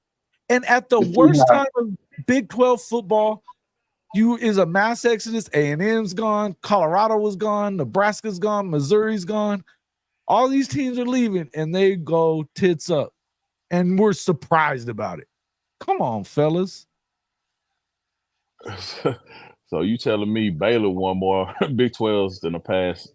And at the worst time of Big 12 football, is a mass exodus. A&M's gone. Colorado was gone. Nebraska's gone. Missouri's gone. All these teams are leaving, and they go tits up. And we're surprised about it. Come on, fellas. So you telling me Baylor won more Big 12s in the past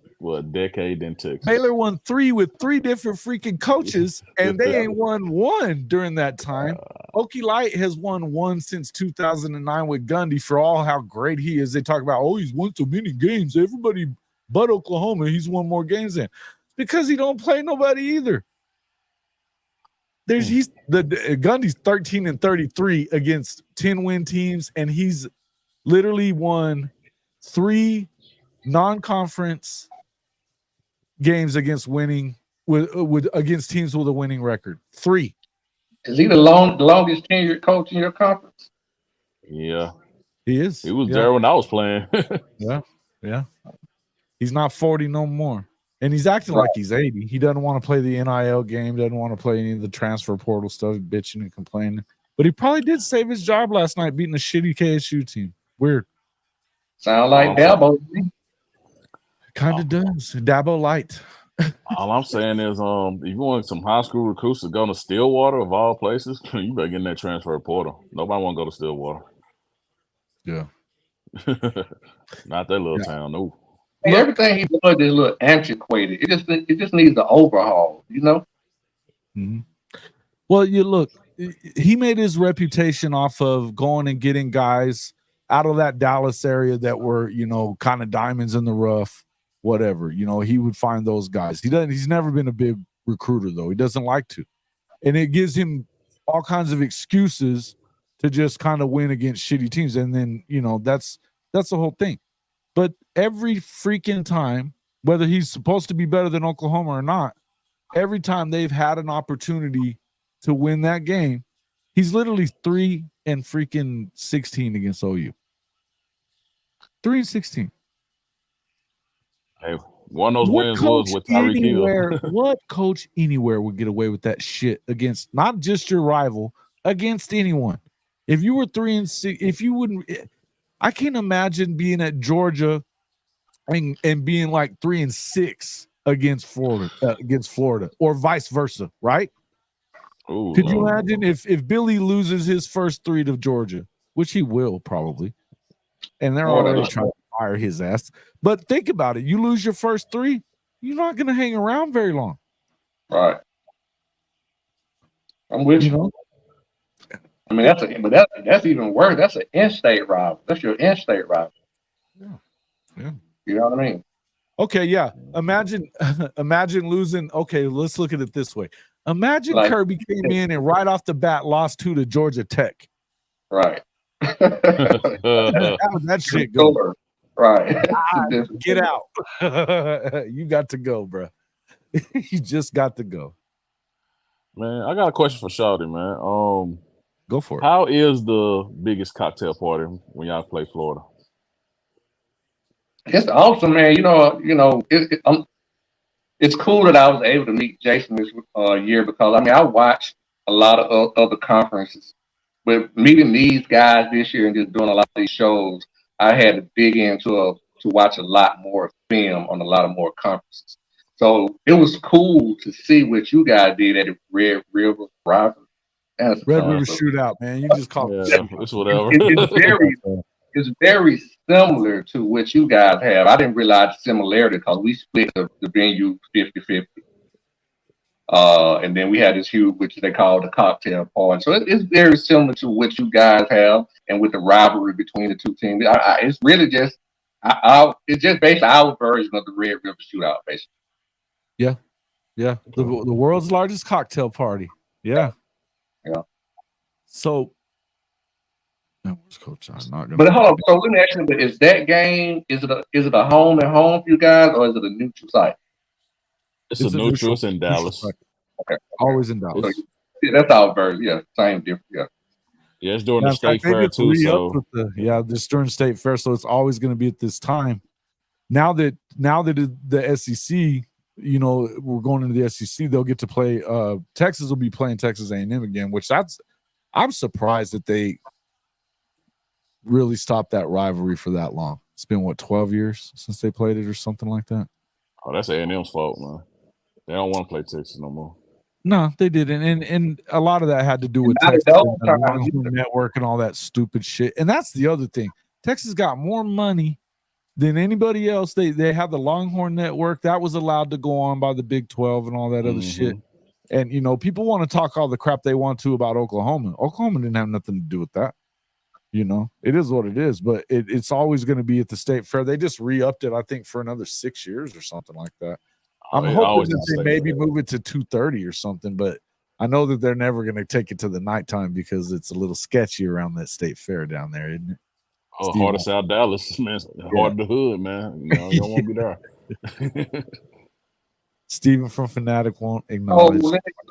decade than Texas? Baylor won 3 with 3 different freaking coaches, and they ain't won 1 during that time. Okie Light has won 1 since 2009 with Gundy. For all how great he is, they talk about, he's won so many games. Everybody but Oklahoma, he's won more games than. Because he don't play nobody either. Gundy's 13-33 against 10-win teams, and he's literally won 3 non-conference games against winning against teams with a winning record. 3. Is he the longest tenured coach in your conference? Yeah, he is. He was there when I was playing. Yeah. He's not 40 no more. And he's acting like he's 80. He doesn't want to play the NIL game, doesn't want to play any of the transfer portal stuff, bitching and complaining. But he probably did save his job last night beating a shitty KSU team. Weird. Sound like Dabo. Kind of does. Dabo light. All I'm saying is, if you want some high school recruits to go to Stillwater of all places, you better get in that transfer portal. Nobody want to go to Stillwater. Yeah. Not that little town, no. Everything he does is a little antiquated. It just needs an overhaul, you know? Mm-hmm. Well, you look, he made his reputation off of going and getting guys out of that Dallas area that were, kind of diamonds in the rough, whatever. He would find those guys. He's never been a big recruiter, though. He doesn't like to. And it gives him all kinds of excuses to just kind of win against shitty teams. And then, that's the whole thing. But every freaking time, whether he's supposed to be better than Oklahoma or not, every time they've had an opportunity to win that game, he's literally 3-16 against OU. 3-16. Hey, one of those wins was with Tyreek Hill. What coach anywhere would get away with that shit against not just your rival, against anyone? If you were 3-6, if you wouldn't, I can't imagine being at Georgia and being like 3-6 against Florida, or vice versa, right? Ooh, could you imagine if Billy loses his first 3 to Georgia, which he will probably, and they're already trying to fire his ass. But think about it: you lose your first 3, you're not going to hang around very long. Right. I'm with you. I mean, that's even worse. That's an in-state rival. That's your in-state rival. Yeah. You know what I mean? Okay, yeah. Imagine losing. Okay, let's look at it this way. Imagine Kirby came in and right off the bat lost 2 to Georgia Tech. Right. How would that shit go? Right. Get out. You got to go, bro. You just got to go. Man, I got a question for Shawty, man. Go for it. How is the biggest cocktail party when y'all play Florida? It's awesome, man. it's cool that I was able to meet Jason this year because I mean I watched a lot of other conferences, but meeting these guys this year and just doing a lot of these shows, I had to dig into to watch a lot more film on a lot of more conferences. So it was cool to see what you guys did at the Red River Rivalry. Red River Shootout, man. You just call it. It's whatever. It's very similar to what you guys have. I didn't realize the similarity because we split the venue 50-50. And then we had this huge, which they call the cocktail party. So it's very similar to what you guys have, and with the rivalry between the two teams. It's really just, it's just basically our version of the Red River Shootout, basically. Yeah. The world's largest cocktail party. Yeah. So, Coach, but hold on. So let me ask you: is that game? Is it a home and home for you guys, or is it a neutral site? It's a neutral. It's in Dallas. Okay. Always in Dallas. So, yeah, that's our version. Yeah, same difference. Yeah, it's during the state fair too. So just during state fair, so it's always going to be at this time. Now that the SEC, we're going into the SEC, they'll get to play. Texas will be playing Texas A&M again, which I'm surprised that they really stopped that rivalry for that long. It's been 12 years since they played it or something like that. Oh, that's A&M's fault, man. They don't want to play Texas no more. No, they didn't, and a lot of that had to do with Texas and network and all that stupid shit. And that's the other thing. Texas got more money than anybody else. They have the Longhorn Network that was allowed to go on by the Big 12 and all that other shit. And people want to talk all the crap they want to about Oklahoma. Oklahoma didn't have nothing to do with that. It is what it is, but it's always going to be at the state fair. They just re-upped it, I think, for another 6 years or something like that. I'm hoping that they maybe move it to 2:30 or something, but I know that they're never going to take it to the nighttime because it's a little sketchy around that state fair down there, isn't it? Oh, hard to South Dallas, man. Hard to the hood, man. You don't want to be there. Steven from Fanatic won't acknowledge.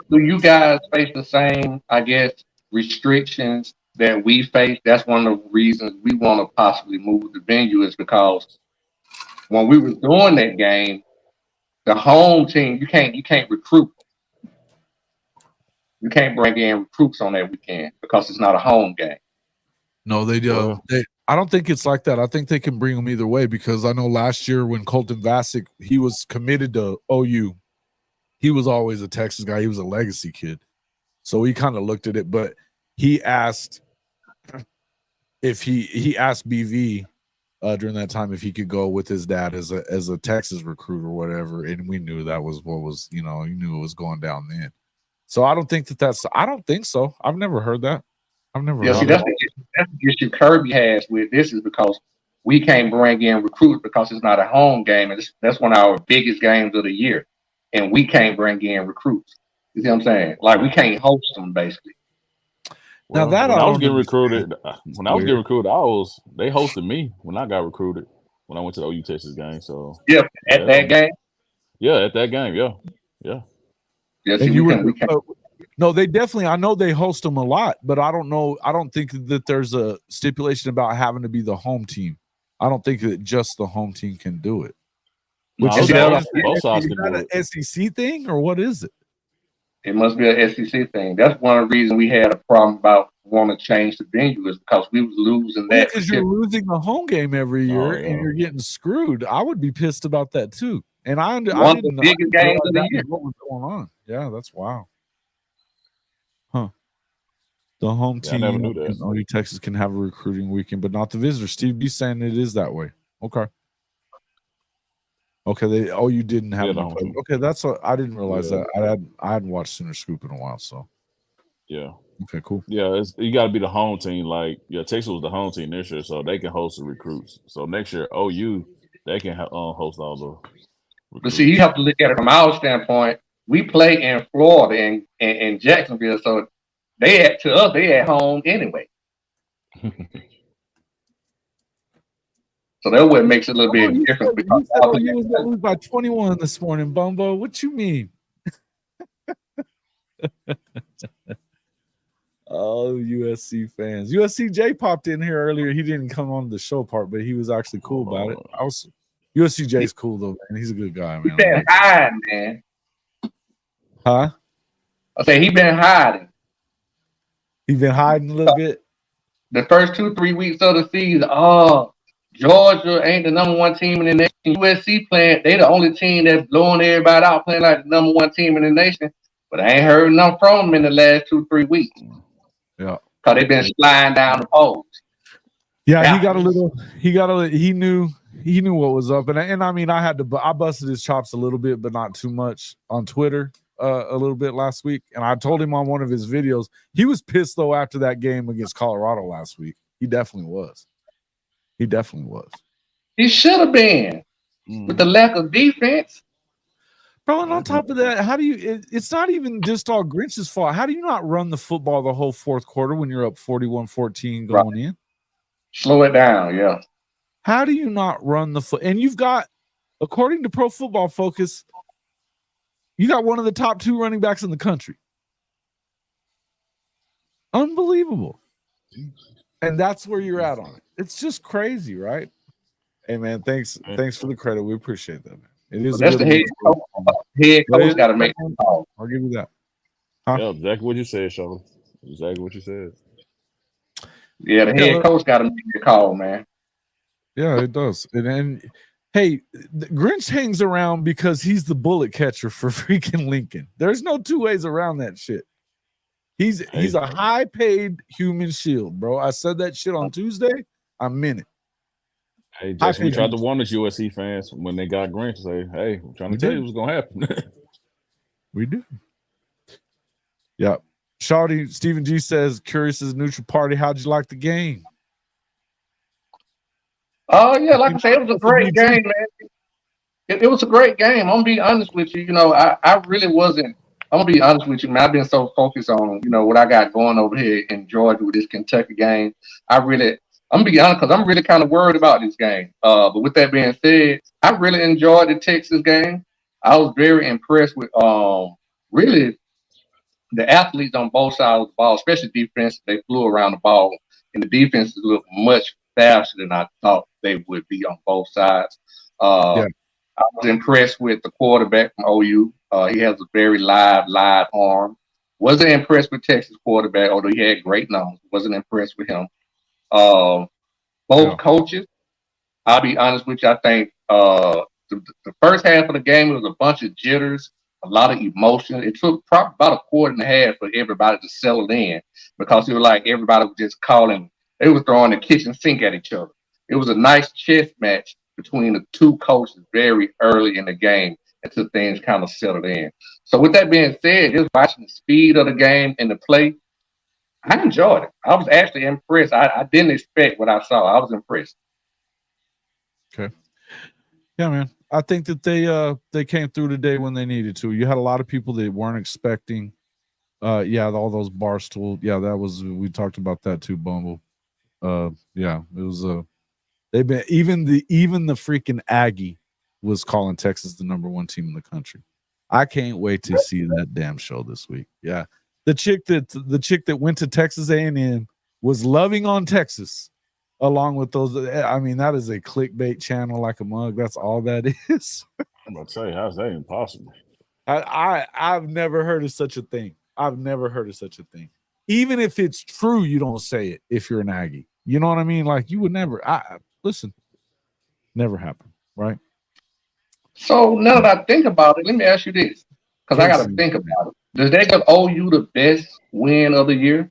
Do you guys face the same, I guess, restrictions that we face? That's one of the reasons we want to possibly move the venue, is because when we were doing that game, the home team, you can't recruit. You can't bring in recruits on that weekend because it's not a home game. No, they do. I don't think it's like that. I think they can bring them either way, because I know last year when Colton Vasek, he was committed to OU. He was always a Texas guy. He was a legacy kid. So he kind of looked at it, but he asked if he asked BV during that time if he could go with his dad as a Texas recruit or whatever, and we knew that was what was, he knew it was going down then. So I don't think I don't think so. I've never heard that. I've never heard that's the issue Kirby has with this, is because we can't bring in recruits because it's not a home game, and that's one of our biggest games of the year, and we can't bring in recruits. You see what I'm saying? Like, we can't host them, basically. Well, now that when I was getting recruited, they hosted me when I got recruited when I went to the OU Texas game. So at that game. Yeah, at that game. Yeah. Yes, no, they definitely. I know they host them a lot, but I don't know. I don't think that there's a stipulation about having to be the home team. I don't think that just the home team can do it. Which is that an SEC thing, or what is it? It must be an SEC thing. That's one of the reasons we had a problem about wanting to change the venue, is because we was losing that. Because you're losing the home game every year and you're getting screwed. I would be pissed about that too. And I didn't know what was going on. Yeah, that's wow. Huh. The home team, I never knew that. OU Texas can have a recruiting weekend, but not the visitor. Steve B saying it is that way. Okay. You didn't have it. Okay, that's what I didn't realize that. I hadn't watched Sooner Scoop in a while, so yeah. Okay, cool. Yeah, you got to be the home team. Like, Texas was the home team this year, so they can host the recruits. So next year, OU, they can host all the recruits. But see, you have to look at it from our standpoint. We play in Florida and Jacksonville, so they at home anyway. So that what makes it a little bit different. Because you was gonna lose by 21 this morning, Bumbo. What you mean? Oh, USC fans. USC J popped in here earlier. He didn't come on the show part, but he was actually cool about it. USCJ's cool though, man. He's a good guy, He man. been hiding, man. Huh? I say he been hiding. He's been hiding a little bit. The first 2-3 weeks of the season, Georgia ain't the number one team in the nation. USC playing, they the only team that's blowing everybody out, playing like the number one team in the nation. But I ain't heard nothing from them in the last 2-3 weeks. Yeah. Because they've been sliding down the poles. Yeah, he knew what was up. And I mean, I busted his chops a little bit, but not too much on Twitter a little bit last week. And I told him on one of his videos, he was pissed though after that game against Colorado last week. He definitely was. He should have been with the lack of defense. Bro, and on top of that, how do you it's not even just all Grinch's fault. How do you not run the football the whole fourth quarter when you're up 41-14 going in? Slow it down, yeah. How do you not run the foot? And you've got, according to Pro Football Focus, you got one of the top 2 running backs in the country. Unbelievable. And that's where you're at on it. It's just crazy, right? Hey man, thanks for the credit. We appreciate that, man. It is that's the head coach. Head coach got to make the call. I'll give you that. Huh? Yeah, exactly what you said, Shawty. Exactly what you said. Yeah, the head coach got to make the call, man. Yeah, it does. And hey, Grinch hangs around because he's the bullet catcher for freaking Lincoln. There's no two ways around that shit. He's a high-paid human shield, bro. I said that shit on Tuesday. I meant it. Hey, Jason, we tried to warn us USC fans when they got Grinch. Say, hey, I'm trying to tell you what's gonna happen. We do. Yeah. Shawty, Stephen G says, curious as a neutral party, how'd you like the game? Oh, yeah, like I said, it was a great game, man. It was a great game. I'm gonna be honest with you. You know, I really wasn't. I'm gonna be honest with you, man. I've been so focused on, you know, what I got going over here in Georgia with this Kentucky game. I'm gonna be honest, because I'm really kind of worried about this game. But with that being said, I really enjoyed the Texas game. I was very impressed with really the athletes on both sides of the ball, especially defense. They flew around the ball, and the defenses looked much faster than I thought they would be on both sides. I was impressed with the quarterback from OU. He has a very live arm. Wasn't impressed with Texas quarterback, although he had great numbers. Wasn't impressed with him. Both coaches, I'll be honest with you, I think the first half of the game, it was a bunch of jitters, a lot of emotion. It took probably about a quarter and a half for everybody to settle in, because it was like everybody was just calling. They were throwing the kitchen sink at each other. It was a nice chess match between the two coaches very early in the game until things kind of settled in. So with that being said, just watching the speed of the game and the play, I enjoyed it. I was actually impressed. I didn't expect what I saw. I was impressed. Okay. Yeah, man. I think that they came through today when they needed to. You had a lot of people that weren't expecting. All those Barstool. Yeah, that was, we talked about that too, Bumble. It was they've been even the freaking Aggie was calling Texas the #1 team in the country. I can't wait to see that damn show this week. Yeah. The chick that went to Texas A&M was loving on Texas along with those. I mean, that is a clickbait channel like a mug. That's all that is. I'm about to say, how's that impossible? I've never heard of such a thing. Even if it's true, you don't say it if you're an Aggie. You know what I mean? Like, you would never. Listen, never happen, right? So now that I think about it, let me ask you this, because I got to think about it. Does that give OU the best win of the year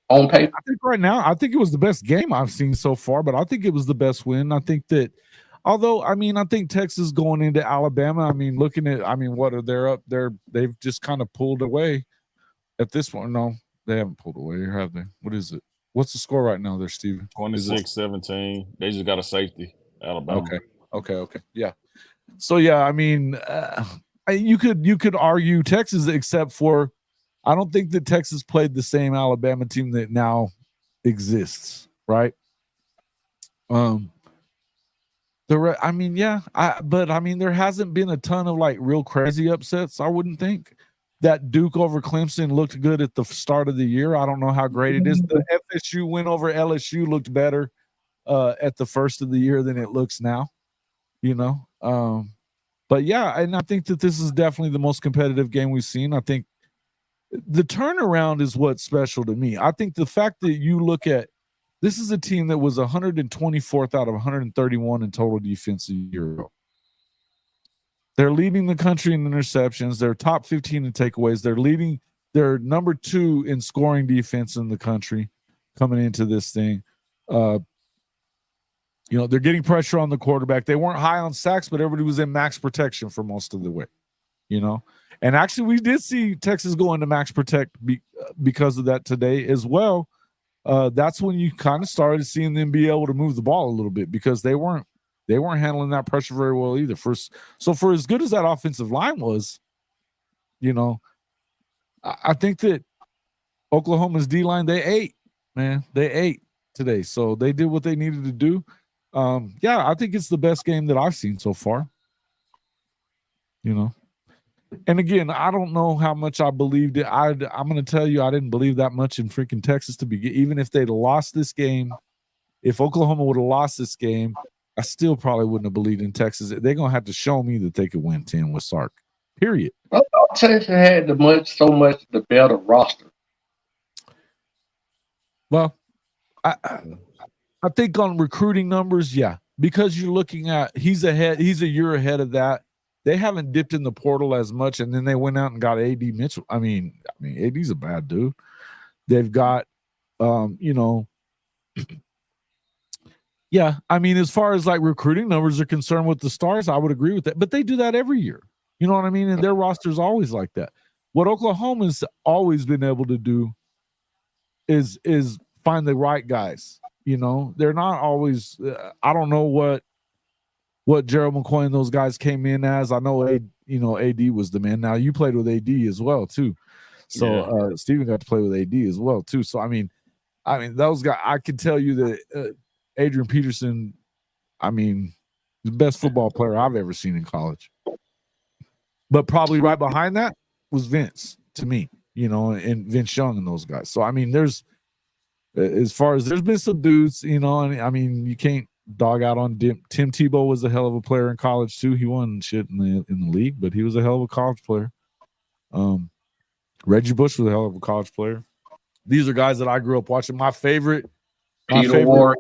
on paper? I think right now, I think it was the best game I've seen so far, but I think it was the best win. I think that, although, I mean, I think Texas going into Alabama, I mean, what are they up there? They've just kind of pulled away at this point. No, they haven't pulled away, or have they? What is it? What's the score right now there, Steven? 26-17. They just got a safety, Alabama. Okay. Yeah. So, yeah, I mean, you could argue Texas, except for I don't think that Texas played the same Alabama team that now exists, right? But I mean, there hasn't been a ton of like real crazy upsets. I wouldn't think. That Duke over Clemson looked good at the start of the year. I don't know how great it is. The FSU win over LSU looked better at the first of the year than it looks now. you know. But yeah, and I think that this is definitely the most competitive game we've seen. I think the turnaround is what's special to me. I think the fact that you look at this is a team that was 124th out of 131 in total defense a year ago. They're leading the country in interceptions. They're top 15 in takeaways. They're number 2 in scoring defense in the country coming into this thing. You know, they're getting pressure on the quarterback. They weren't high on sacks, but everybody was in max protection for most of the way, you know. And actually, we did see Texas go into max protect because of that today as well. That's when you kind of started seeing them be able to move the ball a little bit because they weren't handling that pressure very well either. So for as good as that offensive line was, you know, I think that Oklahoma's D-line, they ate today. So they did what they needed to do. Yeah, I think it's the best game that I've seen so far, you know. And again, I don't know how much I believed it. I'm going to tell you, I didn't believe that much in freaking Texas to begin. Even if they'd lost this game, if Oklahoma would have lost this game, I still probably wouldn't have believed in Texas. They're going to have to show me that they could win 10 with Sark, period. Well, Texas had so much the better roster. Well, I think on recruiting numbers, yeah, because you're looking at he's a year ahead of that. They haven't dipped in the portal as much, and then they went out and got AD Mitchell. I mean, AD's a bad dude. They've got, you know, yeah. I mean, as far as like recruiting numbers are concerned with the Stars, I would agree with that. But they do that every year. You know what I mean? And their roster's always like that. What Oklahoma's always been able to do is find the right guys. You know, they're not always. I don't know what Gerald McCoy and those guys came in as. I know AD was the man. Now you played with AD as well too, so Steven got to play with AD as well too. So I mean those guys. I can tell you that Adrian Peterson, I mean, the best football player I've ever seen in college. But probably right behind that was Vince to me, you know, and Vince Young and those guys. So I mean, there's been some dudes, you know, and I mean you can't dog out on Tim Tebow was a hell of a player in college too. He won shit in the league, but he was a hell of a college player. Reggie Bush was a hell of a college player. These are guys that I grew up watching. My favorite Peter Warrick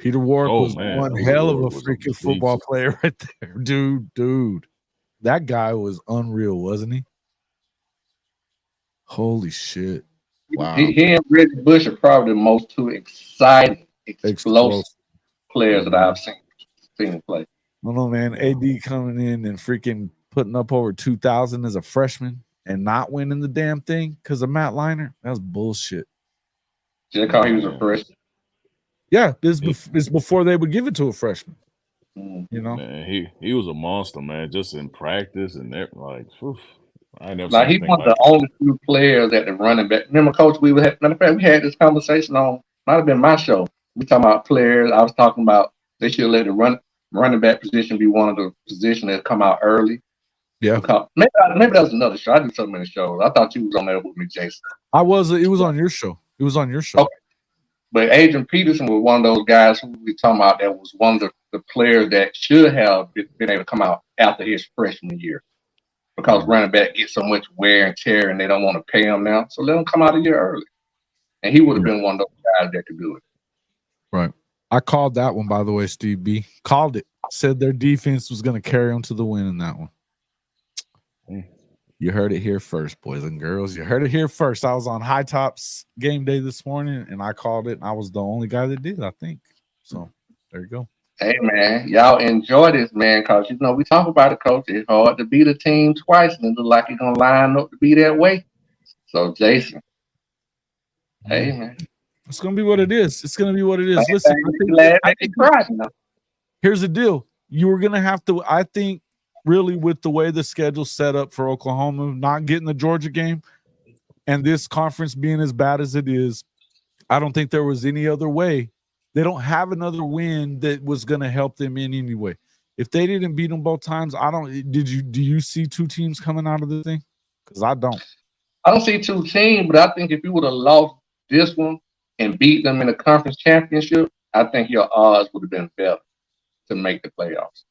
was one hell of a freaking football player right there. Dude. That guy was unreal, wasn't he? Holy shit. Wow. He and Reggie Bush are probably the most two exciting, explosive players that I've seen play. I don't know, man. AD coming in and freaking putting up over 2,000 as a freshman and not winning the damn thing because of Matt Leinart. That's bullshit. Just because he was a freshman. Yeah, this is before they would give it to a freshman. You know, man, he was a monster, man. Just in practice and like, I never. Like he's one of the only few players at the running back. Remember, Coach, we had this conversation on might have been my show. We talking about players. I was talking about they should let the running back position be one of the positions that come out early. Yeah, maybe that was another show. I do so many shows. I thought you was on there with me, Jason. I was. It was on your show. It was on your show. Okay. But Adrian Peterson was one of those guys who we talking about that was one of the players that should have been able to come out after his freshman year. Because running back get so much wear and tear and they don't want to pay him now. So let him come out a year early. And he would have been one of those guys that could do it. Right. I called that one, by the way, Steve B. Called it. Said their defense was going to carry them to the win in that one. You heard it here first, boys and girls. You heard it here first. I was on High Tops game day this morning, and I called it, and I was the only guy that did, I think. So there you go. Hey, man, y'all enjoy this, man, because, you know, we talk about it, Coach. It's hard to beat a team twice, and it looks like it's going to line up to be that way. So, Jason, hey, man. It's going to be what it is. It's going to be what it is. Listen, here's the deal. You were going to have to, I think, really with the way the schedule's set up for Oklahoma, not getting the Georgia game, and this conference being as bad as it is, I don't think there was any other way. They don't have another win that was going to help them in any way. If they didn't beat them both times, do you see two teams coming out of the thing? Because I don't. I don't see two teams, but I think if you would have lost this one and beat them in the conference championship, I think your odds would have been better to make the playoffs.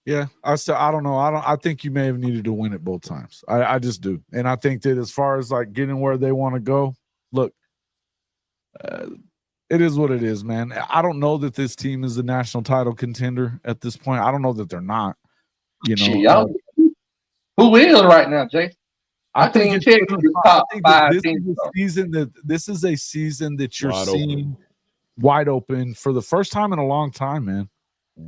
Yeah, I don't know. I think you may have needed to win it both times. I just do, and I think that as far as like getting where they want to go, look, it is what it is, man. I don't know that this team is a national title contender at this point. I don't know that they're not. You know, Shit, y'all, who is right now, Jason? I think this is a season that you're Wide seeing open. wide open for the first time in a long time, man.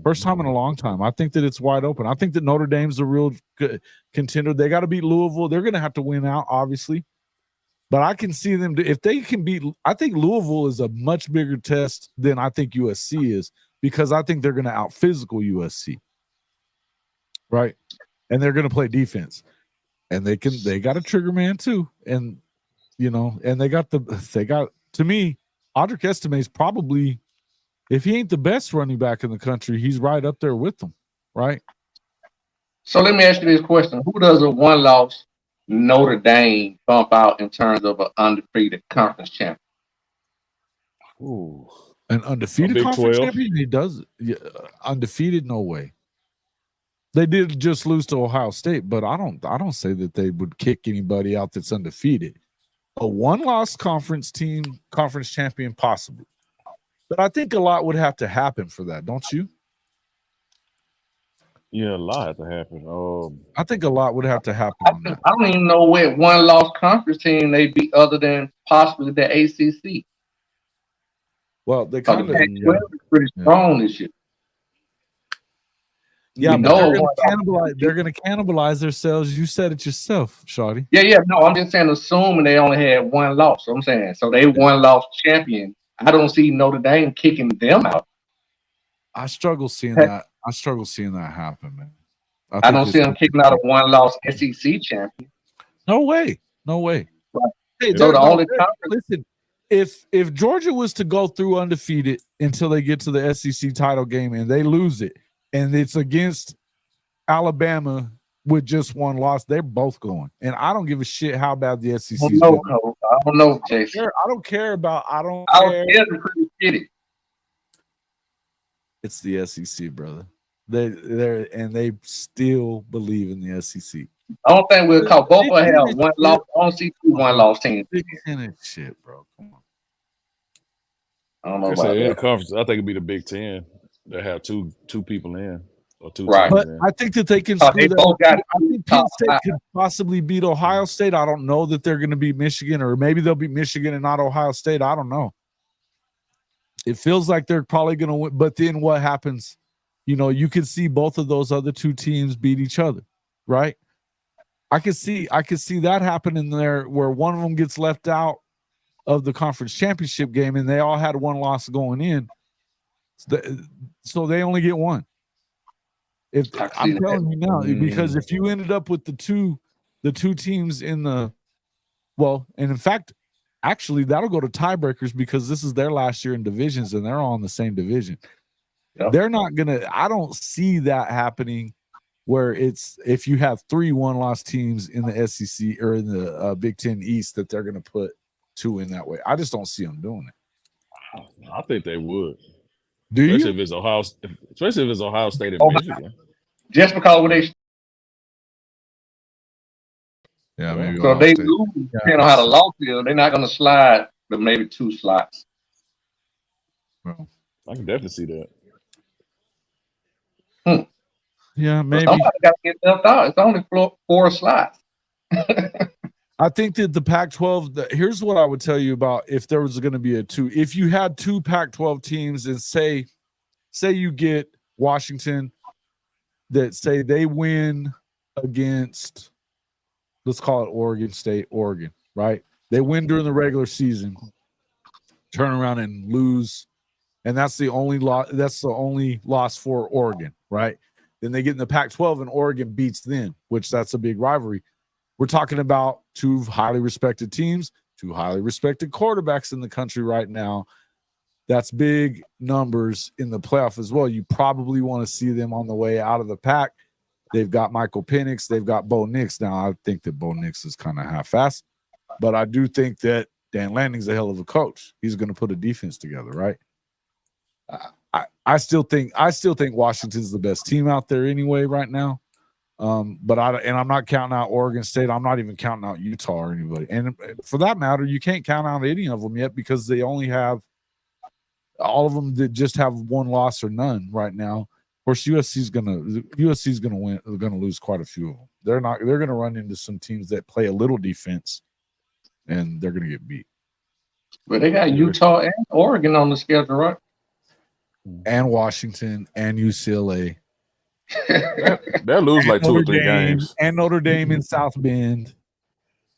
First time in a long time. I think that it's wide open. I think that Notre Dame's a real good contender. They got to beat Louisville. They're going to have to win out, obviously. But I can see them, if they can beat, I think Louisville is a much bigger test than I think USC is, because I think they're going to out physical USC. Right? And they're going to play defense. And they got a trigger man too. And, you know, and they got, to me, Audric Estime's probably, if he ain't the best running back in the country, he's right up there with them, right? So let me ask you this question. Who does a one-loss Notre Dame bump out in terms of an undefeated conference champion? Ooh. An undefeated conference 12. champion? He does. Yeah, undefeated? No way. They did just lose to Ohio State, but I don't say that they would kick anybody out that's undefeated. A one-loss conference champion, possibly. But I think a lot would have to happen for that, don't you? Yeah, a lot had to happen. I think a lot would have to happen on that. I don't even know what one-loss conference team they beat other than possibly the ACC. Well, they kind of Pac-12 is pretty strong this year. Yeah, but they're going to cannibalize themselves. You said it yourself, Shawty. Yeah. No, I'm just saying, assuming they only had one loss. So I'm saying, so they one-loss champion. I don't see Notre Dame kicking them out. I struggle seeing that. I struggle seeing that happen, man. I don't see them kicking out a one-loss SEC champion. No way. No way. Right. Hey, So the only listen, if Georgia was to go through undefeated until they get to the SEC title game and they lose it, and it's against Alabama with just one loss, they're both going. And I don't give a shit how bad the SEC is. No, I don't know, Jason. I don't care about. I don't care. Pretty it's the SEC, brother. They still believe in the SEC. I don't think we'll call both of them have one loss. I don't see two one-loss teams. Big Ten shit, bro. Come on. I don't know about that. In the conference, I think it'd be the Big Ten that have two people in or two right. teams But in. I think that they can. I think Penn State could possibly beat Ohio State. I don't know that they're going to beat Michigan, or maybe they'll beat Michigan and not Ohio State. I don't know. It feels like they're probably going to win, but then what happens? You know, you can see both of those other two teams beat each other, right? I could see that happening there, where one of them gets left out of the conference championship game, and they all had one loss going in, so they only get one. If I'm telling you now, because if you ended up with the two teams in the, well, and in fact, actually that'll go to tiebreakers because this is their last year in divisions and they're all in the same division. Yep. They're not gonna. I don't see that happening where it's if you have 3 one-loss teams in the SEC or in the Big Ten East that they're gonna put 2 in that way. I just don't see them doing it. I think they would. Do you? Especially if it's Ohio State and Michigan. Just because when they. Yeah, maybe. So they lose, depending on how the loss is, they're not going to slide, but maybe 2 slots. Well, I can definitely see that. Yeah, maybe. Somebody got to get left out. It's only 4 slots. I think that the Pac-12. Here's what I would tell you about if there was going to be a 2. If you had 2 Pac-12 teams, and say you get Washington, that say they win against, let's call it Oregon State, Oregon, right? They win during the regular season, turn around and lose, and that's the only loss. That's the only loss for Oregon, right? Then they get in the Pac-12 and Oregon beats them, which that's a big rivalry. We're talking about 2 highly respected teams, 2 highly respected quarterbacks in the country right now. That's big numbers in the playoff as well. You probably want to see them on the way out of the pack. They've got Michael Penix. They've got Bo Nix. Now, I think that Bo Nix is kind of half-assed, but I do think that Dan Lanning's a hell of a coach. He's going to put a defense together, right? I still think Washington's the best team out there anyway right now. But I'm not counting out Oregon State. I'm not even counting out Utah or anybody. And for that matter, you can't count out any of them yet because they only have all of them that just have one loss or none right now. Of course, USC's gonna win. They're gonna lose quite a few of them. They're gonna run into some teams that play a little defense, and they're gonna get beat. But they got Utah and Oregon on the schedule, right? And Washington and UCLA. They'll lose like 2 or 3 games. And Notre Dame in South Bend.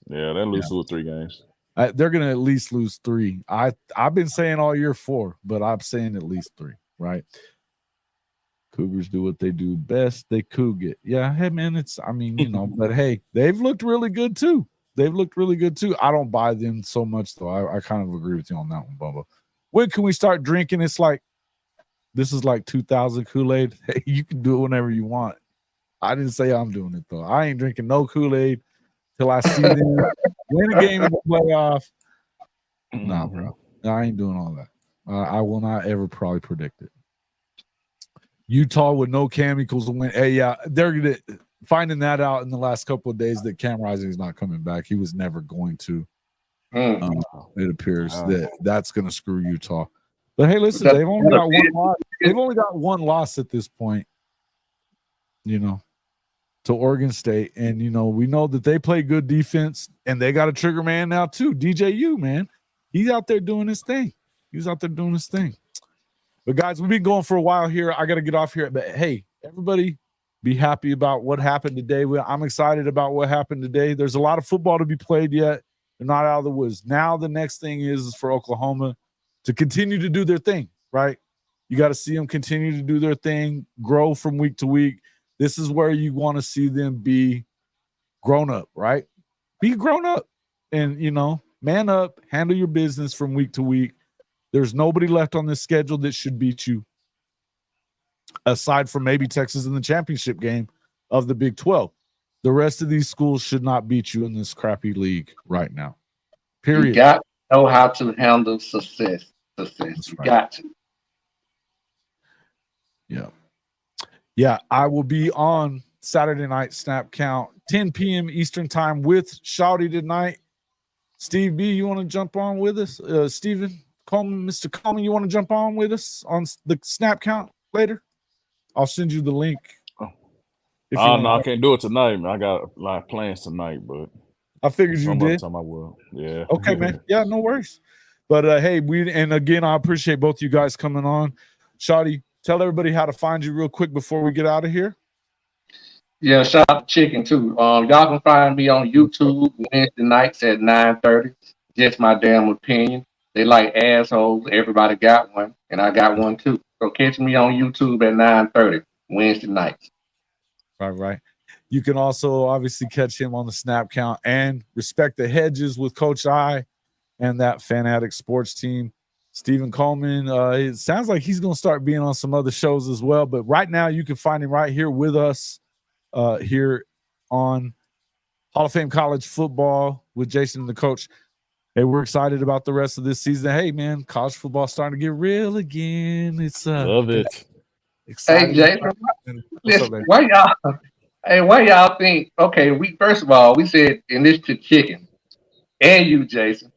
Yeah, they'll lose 2 or 3 games. They're going to at least lose 3. I've been saying all year 4, but I'm saying at least 3, right? Cougars do what they do best. They coug it. Yeah, hey, man, but hey, they've looked really good too. I don't buy them so much, though. I kind of agree with you on that one, Bubba. When can we start drinking? It's like, this is like 2000 Kool-Aid. Hey, you can do it whenever you want. I didn't say I'm doing it, though. I ain't drinking no Kool-Aid till I see them win a game in the playoff. Nah, bro. I ain't doing all that. I will not ever probably predict it. Utah with no Cam Equals will win. Hey, yeah, they're finding that out in the last couple of days that Cam Rising is not coming back. He was never going to. It appears that's going to screw Utah. But hey, listen, they've only got one loss. They've only got one loss at this point, to Oregon State. And, we know that they play good defense, and they got a trigger man now too. DJU, man. He's out there doing his thing. But, guys, we've been going for a while here. I got to get off here. But, hey, everybody be happy about what happened today. I'm excited about what happened today. There's a lot of football to be played yet. They're not out of the woods. Now the next thing is for Oklahoma to continue to do their thing, right? You got to see them continue to do their thing, grow from week to week. This is where you want to see them be grown up, right? Be grown up and, man up, handle your business from week to week. There's nobody left on this schedule that should beat you aside from maybe Texas in the championship game of the Big 12. The rest of these schools should not beat you in this crappy league right now. Period. You got to know how to handle success. You got to. Yeah, I will be on Saturday night Snap Count, 10 p.m. Eastern time with Shawty tonight. Steve B, you want to jump on with us? Steven Coleman, Mr. Coleman, you want to jump on with us on the Snap Count later? I'll send you the link. No, I can't do it tonight, man. I got a lot of plans tonight, but I figured you did. Time I will. Yeah. Okay, man. Yeah, no worries. But hey, again, I appreciate both you guys coming on. Shawty, tell everybody how to find you real quick before we get out of here. Yeah, shout out to Chicken too. Y'all can find me on YouTube Wednesday nights at 9:30. Just my damn opinion. They like assholes. Everybody got one, and I got one too. So catch me on YouTube at 9:30 Wednesday nights. Right. You can also obviously catch him on the Snap Count and Respect the Hedges with Coach I and that Fanatic Sports team. Steven Coleman, it sounds like he's going to start being on some other shows as well. But right now, you can find him right here with us here on Hall of Fame College Football with Jason and the coach. Hey, we're excited about the rest of this season. Hey, man, college football starting to get real again. It's love it. Hey, Jason, listen, why y'all think? Okay, first of all, we said in this to Chicken and you, Jason.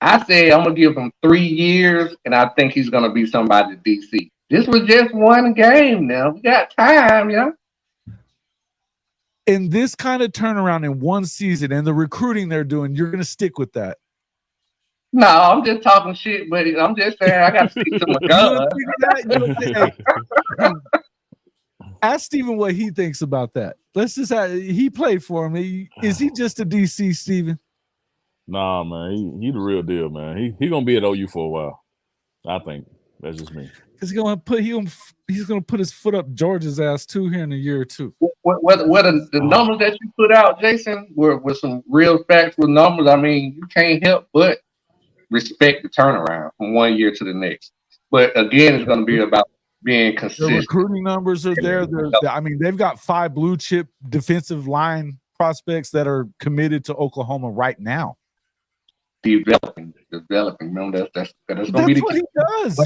I said I'm gonna give him 3 years, and I think he's gonna be somebody at DC. This was just one game. Now we got time, yeah. In this kind of turnaround in one season and the recruiting they're doing, you're gonna stick with that. No, I'm just talking shit, but I'm just saying I got to stick to my gun. Ask Steven what he thinks about that. Let's just he played for him. Is he just a DC, Steven? Nah, man. He the real deal, man. He gonna be at OU for a while. I think that's just me. Because he's gonna put his foot up Georgia's ass too here in a year or two. What the numbers that you put out, Jason, were some real factual numbers. I mean, you can't help but respect the turnaround from 1 year to the next. But again, it's going to be about being consistent. The recruiting numbers are there. They've got 5 blue chip defensive line prospects that are committed to Oklahoma right now. developing. Remember, that's gonna be the what key. he does.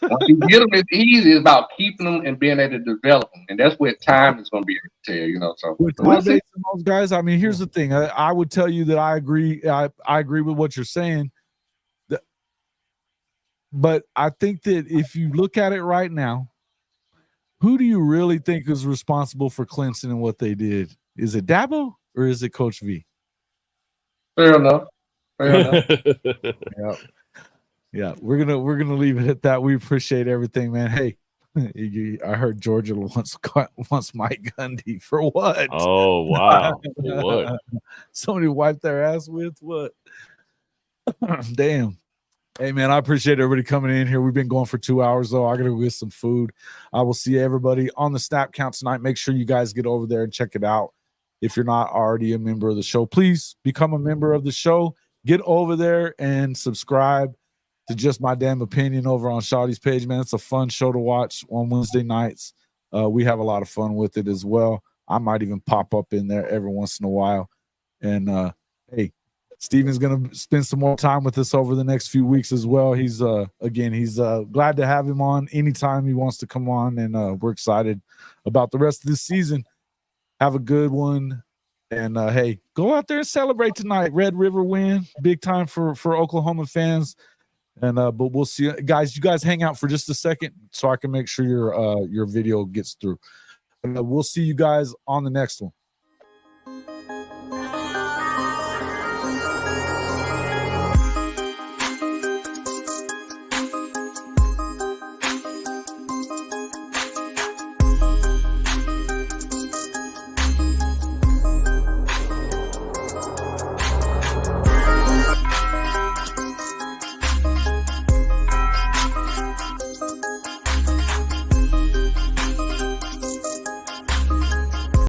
Once you get them, it's easy. It's about keeping them and being able to develop them, and that's what time is gonna be able to tell. You know, so With we'll Tom see. Bates and those guys, I mean, here's the thing. I would tell you that I agree. I agree with what you're saying. But I think that if you look at it right now, who do you really think is responsible for Clemson and what they did? Is it Dabo or is it Coach V? Fair enough. Yeah. We're gonna leave it at that. We appreciate everything, man. Hey, I heard Georgia wants Mike Gundy for what? Oh wow, for what? Somebody wiped their ass with what? Damn. Hey, man, I appreciate everybody coming in here. We've been going for 2 hours, though. I got to go get some food. I will see everybody on the Snap Count tonight. Make sure you guys get over there and check it out. If you're not already a member of the show, please become a member of the show. Get over there and subscribe to Just My Damn Opinion over on Shawty's page, man. It's a fun show to watch on Wednesday nights. We have a lot of fun with it as well. I might even pop up in there every once in a while. And, hey, Steven's going to spend some more time with us over the next few weeks as well. He's glad to have him on anytime he wants to come on, and we're excited about the rest of this season. Have a good one, and hey, go out there and celebrate tonight. Red River win, big time for Oklahoma fans. And but we'll see you guys. You guys hang out for just a second so I can make sure your video gets through. We'll see you guys on the next one.